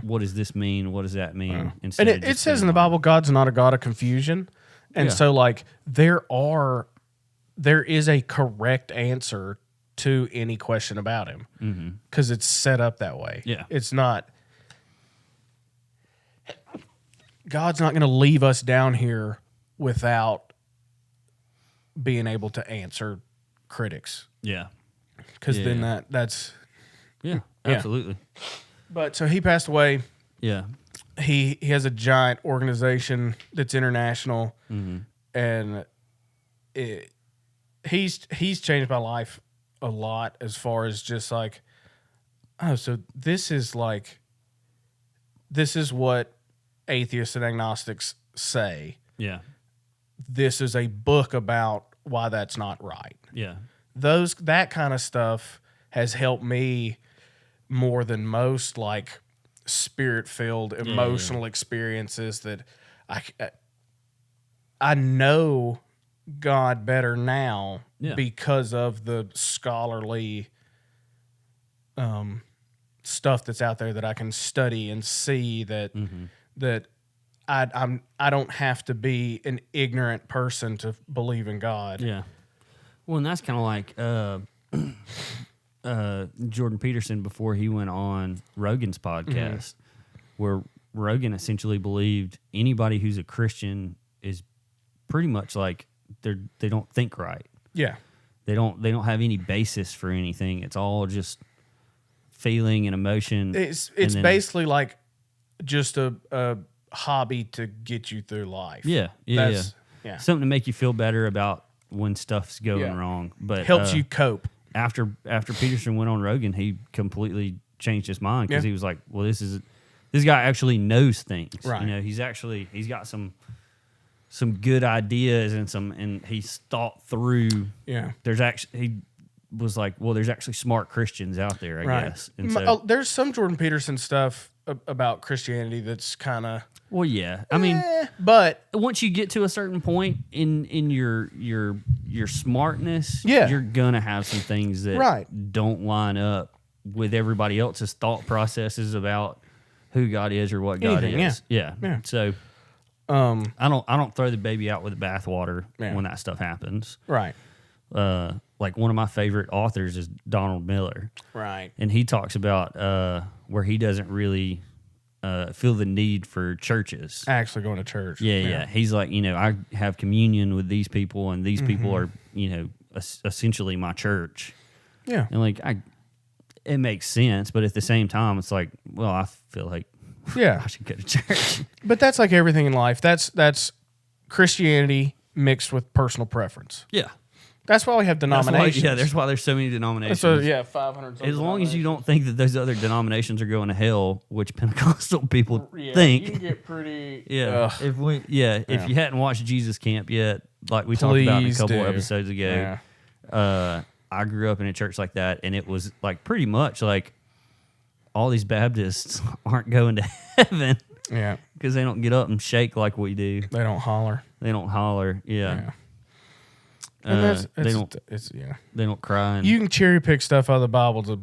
what does this mean? What does that mean? And it says in the Bible, God's not a God of confusion, and so like there is a correct answer to any question about him because it's set up that way. Yeah, it's not. God's not going to leave us down here without being able to answer critics. Yeah, because then that's absolutely. But so he passed away. Yeah, he has a giant organization that's international, and he's changed my life a lot as far as just like, oh, so this is what atheists and agnostics say. Yeah, this is a book about why that's not right. Yeah, that kind of stuff has helped me more than most like spirit-filled emotional experiences that I know God better now because of the scholarly stuff that's out there that I can study and see that that I don't have to be an ignorant person to believe in God. Yeah. Well, and that's kind of like Jordan Peterson before he went on Rogan's podcast, where Rogan essentially believed anybody who's a Christian is pretty much like they don't think right. Yeah. They don't have any basis for anything. It's all just feeling and emotion. It's basically like just a hobby to get you through life. Yeah. Something to make you feel better about when stuff's going wrong. But helps you cope. After Peterson went on Rogan, he completely changed his mind because he was like, well, this guy actually knows things. Right. You know, he's got some good ideas and he's thought through. Yeah. He was like, well, there's actually smart Christians out there, I guess. And so, there's some Jordan Peterson stuff about Christianity that's kind of well, yeah. I mean, but once you get to a certain point in your smartness, Yeah. you're gonna have some things that don't line up with everybody else's thought processes about who God is or what God Anything, is. yeah. So I don't throw the baby out with the bathwater when that stuff happens. Right. Like one of my favorite authors is Donald Miller. Right. And he talks about where he doesn't really feel the need for churches. Actually going to church. Yeah. He's like, I have communion with these people, and these people are, essentially my church. Yeah. And like, it makes sense, but at the same time, it's like, well, I feel like I should go to church. But that's like everything in life. That's Christianity mixed with personal preference. Yeah. That's why we have denominations. That's why there's so many denominations. So 500. As long as you don't think that those other denominations are going to hell, which Pentecostal people think, think. You can get pretty. If you hadn't watched Jesus Camp yet, like we talked about a couple episodes ago, I grew up in a church like that, and it was like pretty much like all these Baptists aren't going to heaven. Yeah, because they don't get up and shake like we do. They don't holler. Yeah. And they don't cry. And you can cherry pick stuff out of the Bible to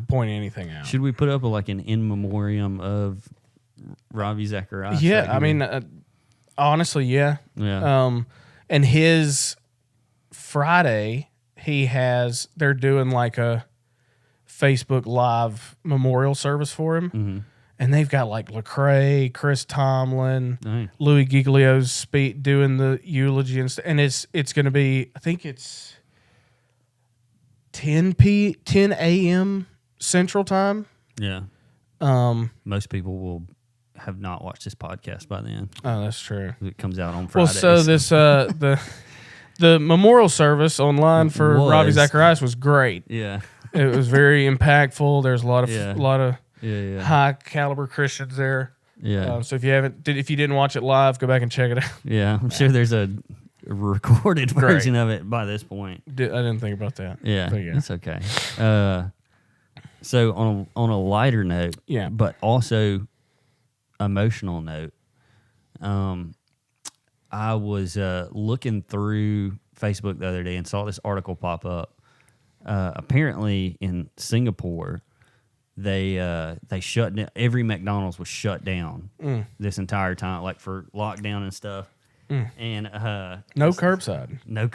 point anything out. Should we put up an in memoriam of Ravi Zacharias? Yeah, I mean, honestly, yeah. Yeah. And his Friday, they're doing like a Facebook Live memorial service for him. Mm-hmm. And they've got like Lecrae, Chris Tomlin, Nice. Louis Giglio's doing the eulogy and stuff. And it's going to be, I think it's 10 a.m. Central Time. Yeah. Most people will have not watched this podcast by then. Oh, that's true. It comes out on Fridays. Well, so this the memorial service online for Ravi Zacharias was great. Yeah. It was very impactful. There's a lot of high caliber Christians there. Yeah. So if you didn't watch it live, go back and check it out. Yeah, I'm sure there's a recorded version of it by this point. I didn't think about that. Yeah, but yeah. That's okay. So on a lighter note, but also emotional note, I was looking through Facebook the other day and saw this article pop up. Apparently in Singapore, they shut down. Every McDonald's was shut down this entire time, like for lockdown and stuff. And no curbside, no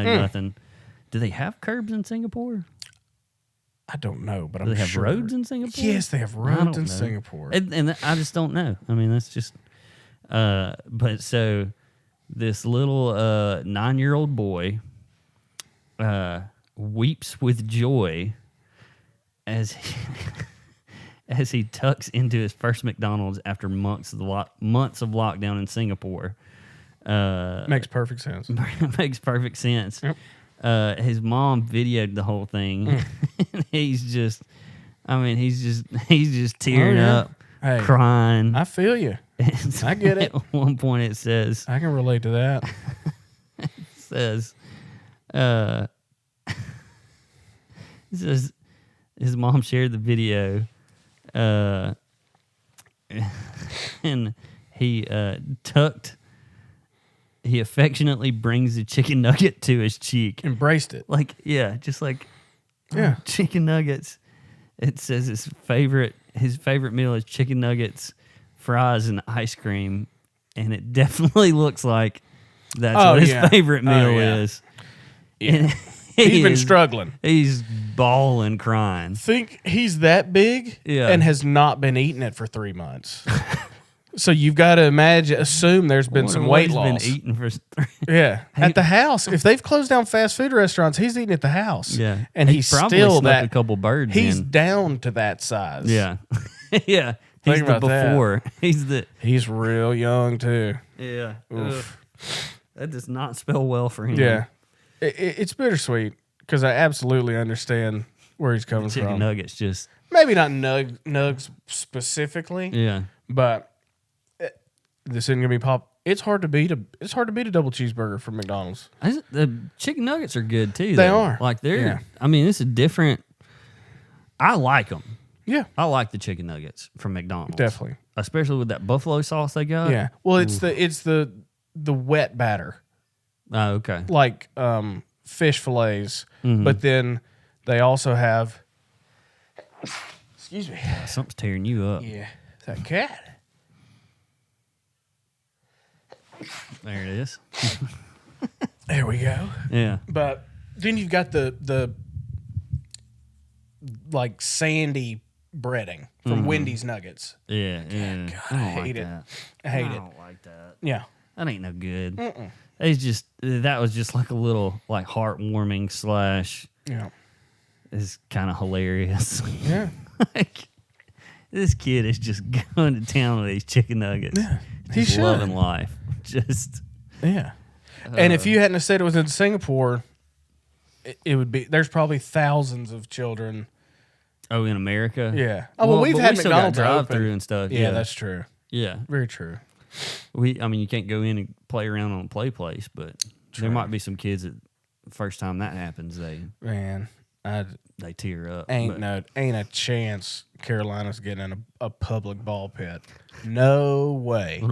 nothing. Do they have curbs in Singapore? I don't know, but Do they have roads in Singapore? Yes, they have roads in Singapore. And I just don't know. I mean, that's just. But so this little 9-year-old boy weeps with joy as he tucks into his first McDonald's after months of lockdown in Singapore. Makes perfect sense. Makes perfect sense. Yep. His mom videoed the whole thing. He's just tearing up, crying. I feel you. I get it. At one point it says, I can relate to that. It says his mom shared the video, and he he affectionately brings the chicken nugget to his cheek. Embraced it. Like, yeah, just like Yeah. chicken nuggets. It says his favorite meal is chicken nuggets, fries, and ice cream, and it definitely looks like that's what his favorite meal is. Yeah. And He's been struggling. He's bawling, crying. Think he's that big and has not been eating it for 3 months. So you've got to assume there's been some weight loss. Been eating for at the house. If they've closed down fast food restaurants, he's eating at the house. Yeah, and he's probably still snuck a couple birds. He's down to that size. Yeah, yeah. He's Think the about before. that. He's real young too. Yeah. That does not spell well for him. Yeah, it's bittersweet because I absolutely understand where he's coming Chicken from. nuggets, just maybe not nugs specifically. Yeah, but this isn't gonna be pop. It's hard to beat a double cheeseburger from McDonald's. The chicken nuggets are good too. They though. are. Like I mean, it's a different. I like them. Yeah, I like the chicken nuggets from McDonald's. Definitely, especially with that buffalo sauce they got. Yeah. Well, it's the wet batter. Oh, okay. Like fish fillets, but then they also have. Excuse me. Something's tearing you up. Yeah, it's that cat. There it is. There we go. Yeah. But then you've got the like sandy breading from Wendy's Nuggets. Yeah. God, I hate it. I hate it. I don't like that. Yeah. That ain't no good. That was just like a little like heartwarming / Yeah. It's kind of hilarious. Yeah. Like this kid is just going to town with these chicken nuggets. Yeah. He's loving life. Just and if you hadn't have said it was in Singapore, it would be. There's probably thousands of children. Oh, in America? Yeah. Oh well, we've had McDonald's drive through and stuff. Yeah, that's true. Yeah, very true. I mean, you can't go in and play around on a play place, but there might be some kids that first time that happens, they tear up. Ain't a chance Carolina's getting a public ball pit. No way.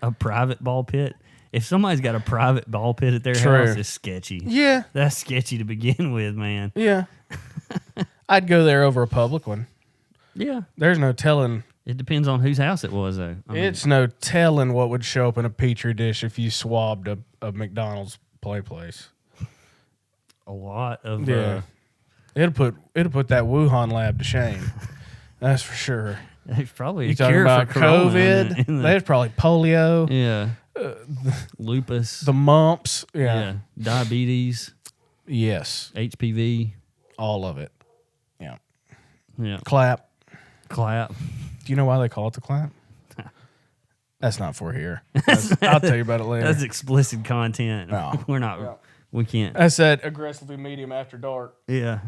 A private ball pit. If somebody's got a private ball pit at their house, it's sketchy. Yeah, that's sketchy to begin with, man. Yeah, I'd go there over a public one. Yeah, there's no telling. It depends on whose house it was, though. It's no telling what would show up in a petri dish if you swabbed a McDonald's place. A lot of It'll put that Wuhan lab to shame. That's for sure. There's probably a cure about for COVID. There's probably polio. Yeah. Lupus. The mumps. Yeah. Diabetes. Yes. HPV. All of it. Yeah. Yeah. Clap. Do you know why they call it the clap? That's not for here. I'll tell you about it later. That's explicit content. No. We're not. Yeah. We can't. I said aggressively medium after dark. Yeah.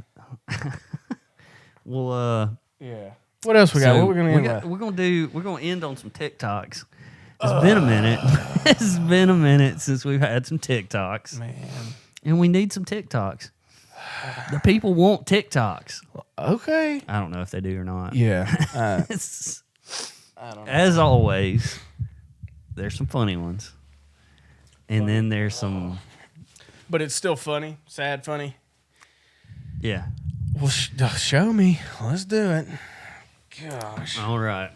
Well, yeah. What else we got? What are we gonna end with? We're gonna end on some TikToks. It's been a minute. It's been a minute since we've had some TikToks. Man. And we need some TikToks. The people want TikToks. Okay. I don't know if they do or not. Yeah. I don't know. As always, there's some funny ones. And then there's some... But it's still funny. Sad funny. Yeah. Well, show me. Let's do it. Gosh. All right.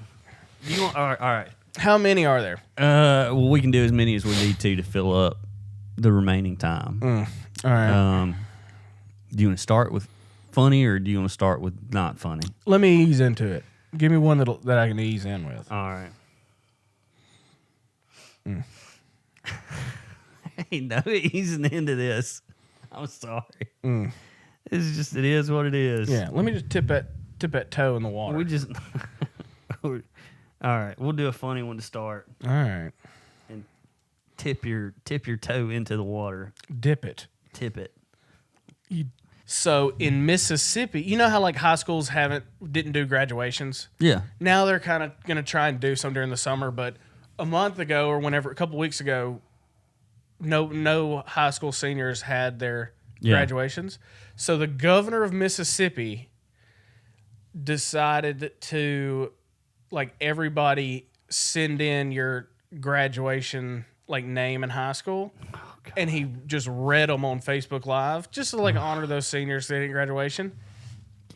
All right. How many are there? Well, we can do as many as we need to fill up the remaining time. All right. Do you want to start with funny or do you want to start with not funny? Let me ease into it. Give me one that I can ease in with. All right. Ain't no easing into this. I'm sorry. It's just, it is what it is. Yeah. Let me just tip that toe in the water. All right. We'll do a funny one to start. All right. And tip your toe into the water. Dip it. Tip it. So in Mississippi, you know how like high schools didn't do graduations? Yeah. Now they're kind of going to try and do some during the summer, but a month ago or a couple weeks ago, no high school seniors had their graduations. So the governor of Mississippi decided to like everybody send in your graduation like name in high school. And he just read them on Facebook Live just to like honor those seniors that didn't graduation.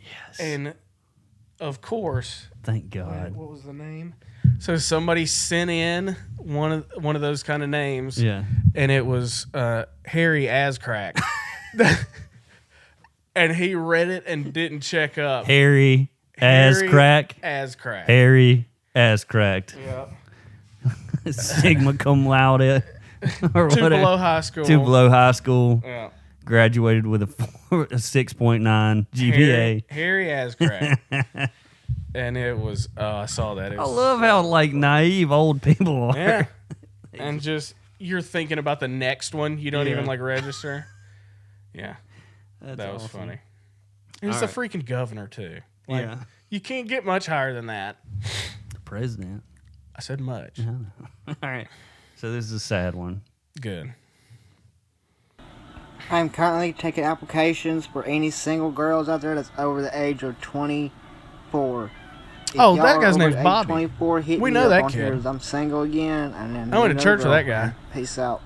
Yes. And of course. Thank God. What was the name? So somebody sent in one of those kind of names. Yeah. And it was Harry Azcrac. And he read it and didn't check up. Harry Azcrac. Azcrac. Harry Azcrac. Yeah. Sigma cum laude. Or Tupelo High School. Tupelo High School. Yeah. Graduated with a 6.9 GPA. Harry Azcrac. And it was, I saw that. It I was, love how like naive old people are. yeah. And just, you're thinking about the next one. You don't even like register. Yeah. That was awesome. funny. He's the freaking governor, too. Like, Yeah. You can't get much higher than that. The president. I said much. All right. So this is a sad one. Good. I'm currently taking applications for any single girls out there that's over the age of 24. If Oh, y'all that are guy's over name's the age Bobby. 24, hit We me know up that on kid. here as I'm single again. And then I went to church with that girlfriend. guy. Peace out.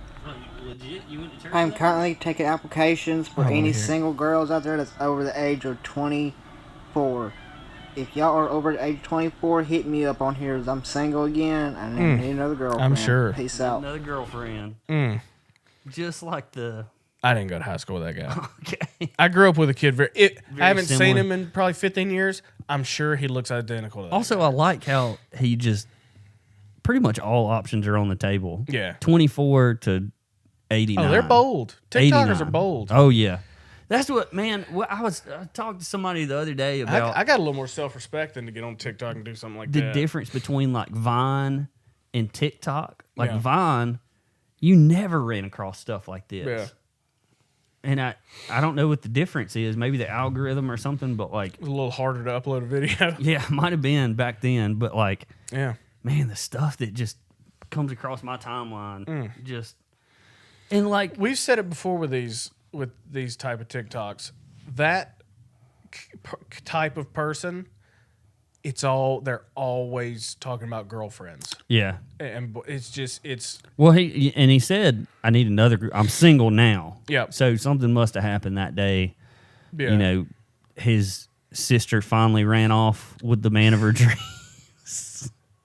Legit? You went to church? I'm currently taking applications for any here. single girls out there that's over the age of 24. If y'all are over the age of 24, hit me up on here as I'm single again. And then need another girlfriend. I'm sure. Peace out. Another girlfriend. Just like the. I didn't go to high school with that guy. Okay. I grew up with a kid. I haven't seen similar. him in probably 15 years. I'm sure he looks identical to that. Also, I like how he just. Pretty much all options are on the table. Yeah. 24 to 89. Oh, they're bold. TikTokers 89. are bold. Oh, yeah. That's what, man. I talked to somebody the other day about I got a little more self-respect than to get on TikTok and do something like the that. difference between like Vine and TikTok. Like Yeah. Vine, you never ran across stuff like this. Yeah. And I don't know what the difference is. Maybe the algorithm or something, but like, It was a little harder to upload a video. yeah, it might have been back then. But like, Yeah. man, the stuff that just comes across my timeline just, and like, We've said it before with these type of TikToks. That type of person, they're always talking about girlfriends, yeah. and it's Well, he said, I need another group. I'm single now. Yep. So something must have happened that day. yeah. You know, his sister finally ran off with the man of her dreams.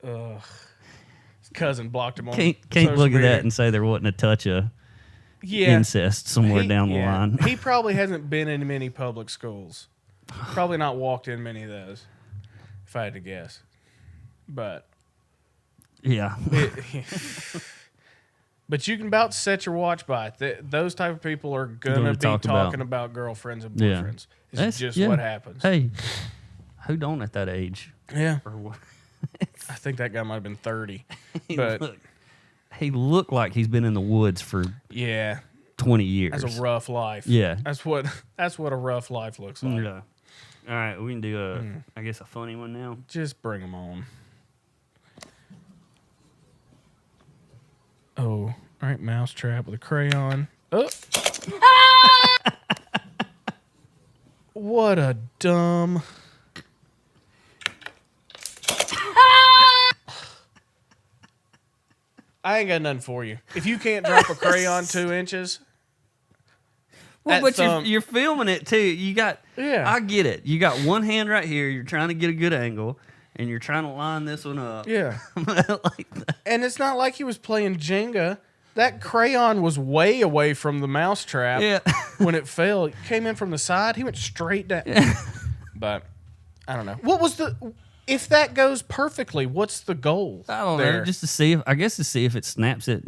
His cousin blocked him on. Can't social look at media. that and say there wasn't a touch of yeah. incest somewhere down the line. He probably hasn't been in many public schools. Probably not walked in many of those, if I had to guess. But Yeah. but you can about set your watch by it. Those type of people are gonna be talk talking about- about girlfriends and Yeah. boyfriends. That's It's just yeah. what happens. Hey, who don't at that age? Yeah, Or what? I think that guy might have been 30. He But he looked like he's been in the woods for yeah, 20 years. that's a rough life. Yeah. that's what a rough life looks like. Yeah. All right, we can do I guess a funny one now. Just bring them on. Oh, all right, mousetrap with a crayon. Oh. What a dumb. I ain't got nothing for you. If you can't drop a crayon 2 inches, Well, that but thumb- you're filming it too. You got Yeah. I get it. You got one hand right here. You're trying to get a good angle, and you're trying to line this one up. yeah. like that. And it's not like he was playing Jenga. That crayon was way away from the mousetrap. Yeah. When it fell, it came in from the side. He went straight down. But I don't know. What was if that goes perfectly, what's the goal? I don't there? know. Just to see if it snaps it.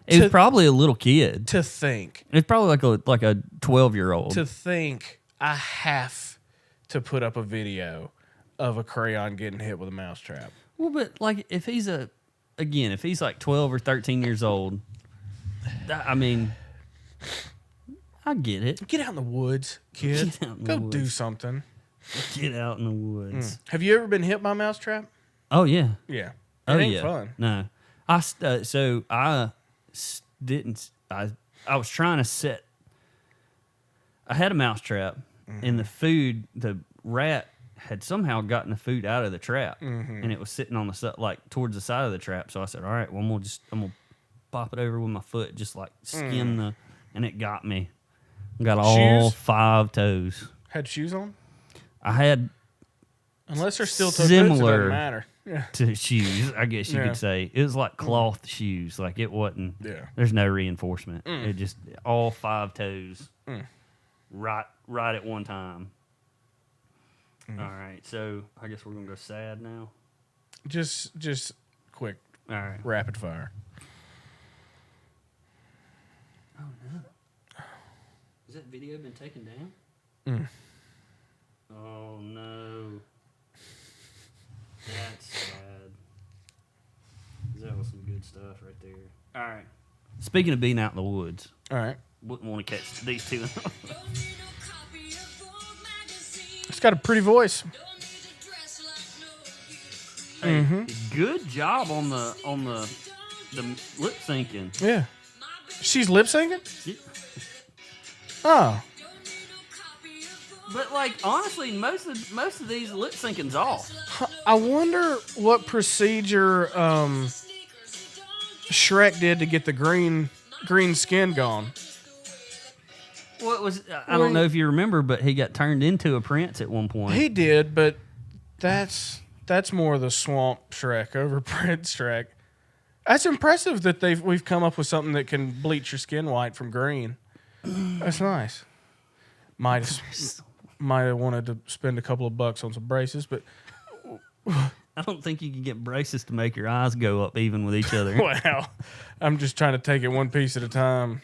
It was probably a little kid. To think. It's probably like a 12-year-old. To think I have to put up a video of a crayon getting hit with a mousetrap. Well, but like if he's like 12 or 13 years old, I mean, I get it. Get out in the woods, kid. Get out in the Go do woods. something. Get out in the woods. Have you ever been hit by a mousetrap? Oh yeah. Yeah. It Oh ain't yeah. fun. No, didn't. I was trying to set. I had a mouse trap, and the rat had somehow gotten the food out of the trap, and it was sitting on the towards the side of the trap. So I said, "All right, well, I'm gonna pop it over with my foot, just like skim and it got me. Got all Shoes? 5 toes. Had shoes on? I had Unless they're still toe similar boots, it doesn't matter. Yeah. to shoes, I guess you Yeah. could say. It was like cloth shoes. Like it wasn't. Yeah. There's no reinforcement. It just all 5 toes, right at one time. All right, so I guess we're gonna go sad now. Just quick, All right. rapid fire. Oh no! Has that video been taken down? Oh no! That's sad. That was some good stuff right there. All right. Speaking of being out in the woods, All right. wouldn't want to catch these two. It's got a pretty voice. Hey, good job on the lip syncing. Yeah. She's lip syncing? Yeah. Oh. But like honestly, most of these lip syncing's off. I wonder what procedure Shrek did to get the green skin gone. Well, it was I don't know if you remember, but he got turned into a prince at one point. He did, but that's more the swamp Shrek over Prince Shrek. That's impressive that we've come up with something that can bleach your skin white from green. That's nice. Might have wanted to spend a couple of bucks on some braces, but I don't think you can get braces to make your eyes go up even with each other. wow. I'm just trying to take it one piece at a time.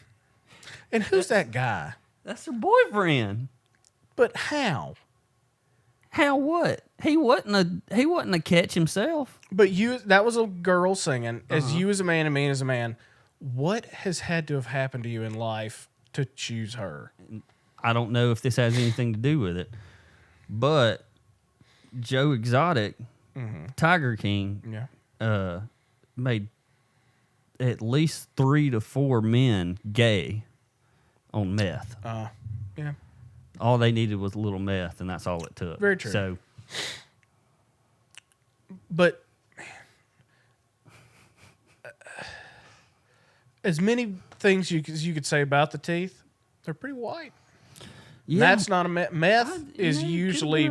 And who's that guy? That's her boyfriend. But how? How what? He wasn't a catch himself. But that was a girl singing. As you as a man and me as a man, what has had to have happened to you in life to choose her? I don't know if this has anything to do with it, but Joe Exotic, Tiger King, Yeah. made at least 3 to 4 men gay on meth. Yeah. All they needed was a little meth, and that's all it took. Very true. So, But as many things as you could say about the teeth, they're pretty white. yeah, That's not a meth is usually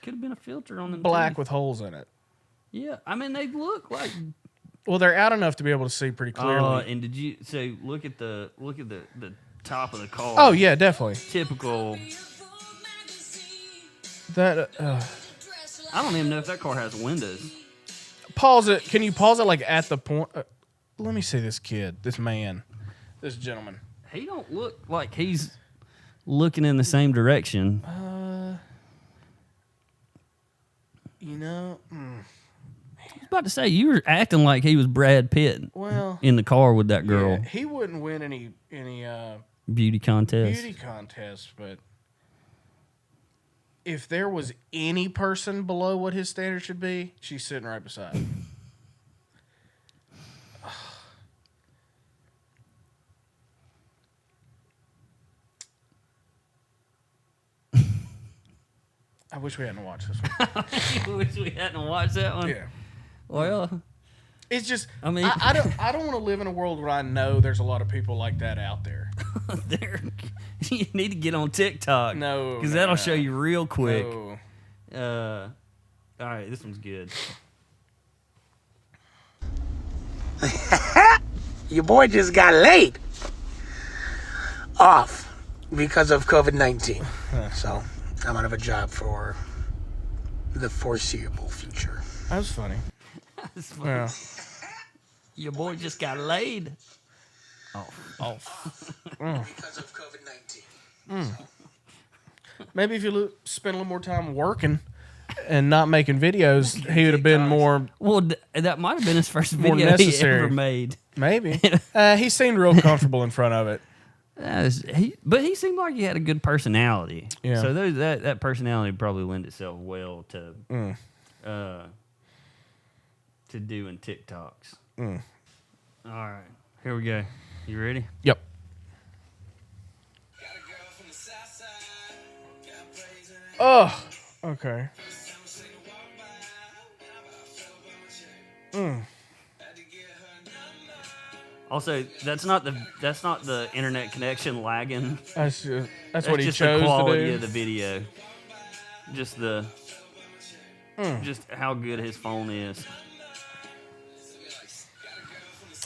could have been a filter on them black teeth. with holes in it. Yeah, I mean they look like. Well, they're out enough to be able to see pretty clearly. And did you look at the top of the car? Oh yeah, definitely. Typical. That I don't even know if that car has windows. pause it. Can you pause it like at the point? Let me see this kid, this man, this gentleman. He don't look like he's looking in the same direction. You know, I was about to say you were acting like he was Brad Pitt. well, In the car with that girl. yeah, he wouldn't win any Beauty contest. beauty contest, but if there was any person below what his standard should be, she's sitting right beside him. I wish we hadn't watched this one. You wish we hadn't watched that one. Yeah. Well, It's just I mean- I don't want to live in a world where I know there's a lot of people like that out there. you need to get on TikTok. No, because no, that'll no. show you real quick. No. All right, this one's good. Your boy just got laid off because of COVID-19. So I'm out of a job for the foreseeable future. That was funny. That's funny. Yeah. Your boy just got laid. Oh. Because of COVID-19. Maybe if you spend a little more time working and not making videos, he would have been more. Well, that might have been his first More video he necessary. ever made. Maybe. He seemed real comfortable in front of it. But he seemed like he had a good personality. Yeah. So that personality probably lend itself well to doing TikToks. All right, here we go. You ready? Yep. Oh, okay. Also, that's not the internet connection lagging. That's what he just chose the quality to do. of the video. Just the just how good his phone is.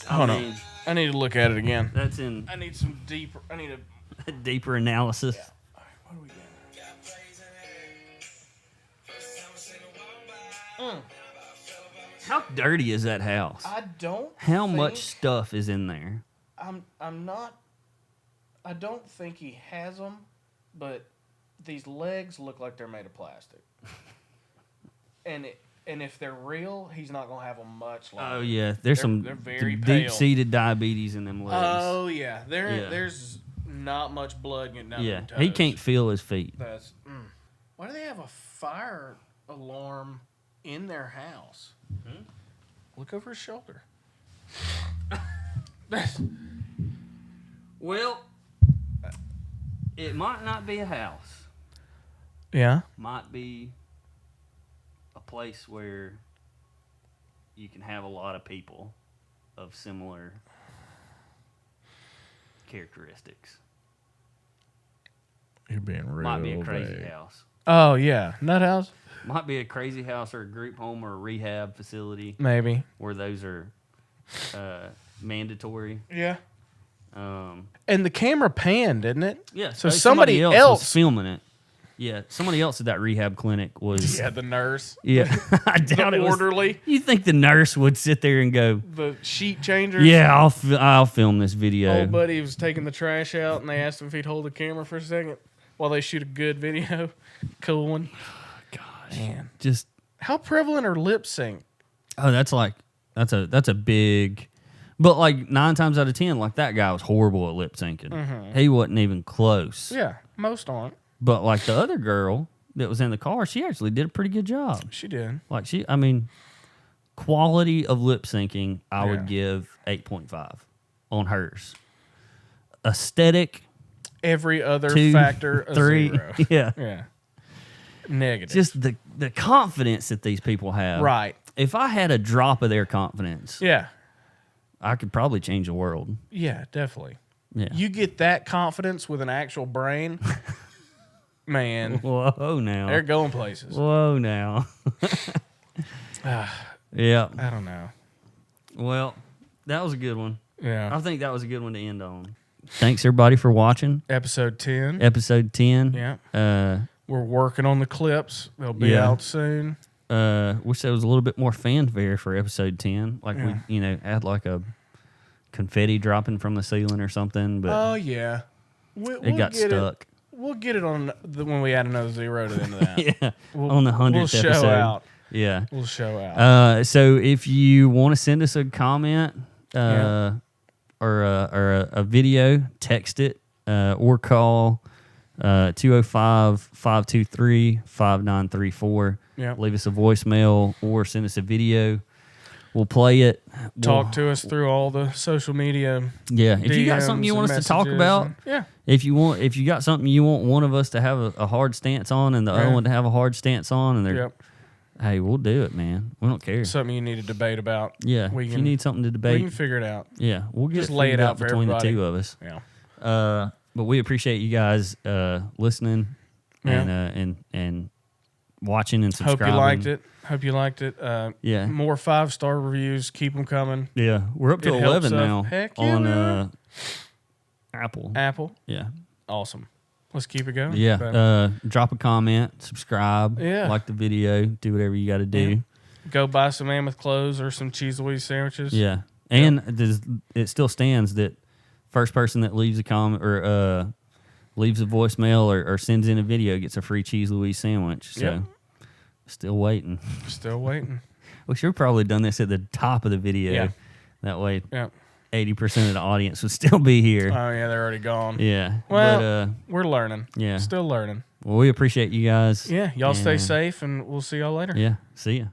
Hold on. I need to look at it again. That's in I need some deeper. I need a deeper analysis. All right, what do we got? How dirty is that house? I don't. How think, much stuff is in there? I'm not. I don't think he has them, but these legs look like they're made of plastic. And if they're real, he's not gonna have them much longer. Oh yeah, they're very pale. deep-seated diabetes in them legs. Oh yeah, there's not much blood getting down. Yeah, them toes. he can't feel his feet. That's. Why do they have a fire alarm in their house? Look over his shoulder. Well, it might not be a house. Yeah. Might be a place where you can have a lot of people of similar characteristics. You're being real. Might be a crazy house. Oh yeah, nut house. Might be a crazy house or a group home or a rehab facility Maybe. where those are mandatory. Yeah. Um, And the camera panned, didn't it? yeah. So somebody else was filming it. Yeah, somebody else at that rehab clinic was. Yeah, the nurse. Yeah, I doubt The it was. orderly. You think the nurse would sit there and go, The sheet changer. "Yeah, I'll film this video." Old buddy was taking the trash out, and they asked him if he'd hold the camera for a second while they shoot a good video. Cool one. Gosh, Man. just How prevalent are lip sync? oh, that's a big. But like 9 times out of 10, like that guy was horrible at lip syncing. He wasn't even close. Yeah, most aren't. But like the other girl that was in the car, she actually did a pretty good job. She did. Like quality of lip syncing, I would give 8.5 on hers. Aesthetic, Every other 2, factor, a 3, 0. yeah. Yeah. Negative. Just the confidence that these people have. right. If I had a drop of their confidence, Yeah. I could probably change the world. Yeah, definitely. Yeah. You get that confidence with an actual brain, man, Whoa now. they're going places. Whoa now. Yeah. I don't know. Well, that was a good one. Yeah. I think that was a good one to end on. Thanks everybody for watching. Episode 10. Episode 10. Yeah. We're working on the clips. They'll be Yeah. out soon. Wish there was a little bit more fanfare for episode 10. Like we, add like a confetti dropping from the ceiling or something, but Oh, yeah. it got stuck. We'll get it on when we add another 0 to the end of that. Yeah. We'll, On the 100th we'll show episode. out. Yeah. We'll show out. So if you want to send us a comment Yeah. or a video, text it or call 205-523-5934. Yeah. Leave us a voicemail or send us a video. We'll play it. Talk to us through all the social media. Yeah. If you got something you DMs want us and to talk messages about, and- yeah. if you got something you want one of us to have a hard stance on and the other Yeah. one to have a hard stance on, and they're Yep. hey, we'll do it, man. We don't care. Something you need to debate about. Yeah. We If can- you need something to We debate, can figure it out. yeah, we'll get Just it lay it figured out for between everybody. the two of us. Yeah. But we appreciate you guys listening Yeah. and watching and Hope subscribing. you liked it. Yeah. More 5-star reviews. Keep them coming. Yeah, we're up to It helps 11 us. now Heck yeah, on we are. Apple. Apple. Yeah, Awesome. Let's keep it going. yeah. But Drop a comment, subscribe, Yeah. like the video, do whatever you got to do. Yeah. Go buy some Mammoth clothes or some Cheese Louise sandwiches. Yeah, and it still stands that first person that leaves a comment or leaves a voicemail or sends in a video gets a free Cheese Louise sandwich. So, Yep. still waiting. Still waiting. We should have probably done this at the top of the video. Yeah. That way, Yeah. 80% of the audience would still be here. Oh, yeah. They're already gone. Yeah. Well, but, we're learning. yeah. Still learning. well, we appreciate you guys. Yeah. Y'all stay And, safe, and we'll see y'all later. Yeah. See ya.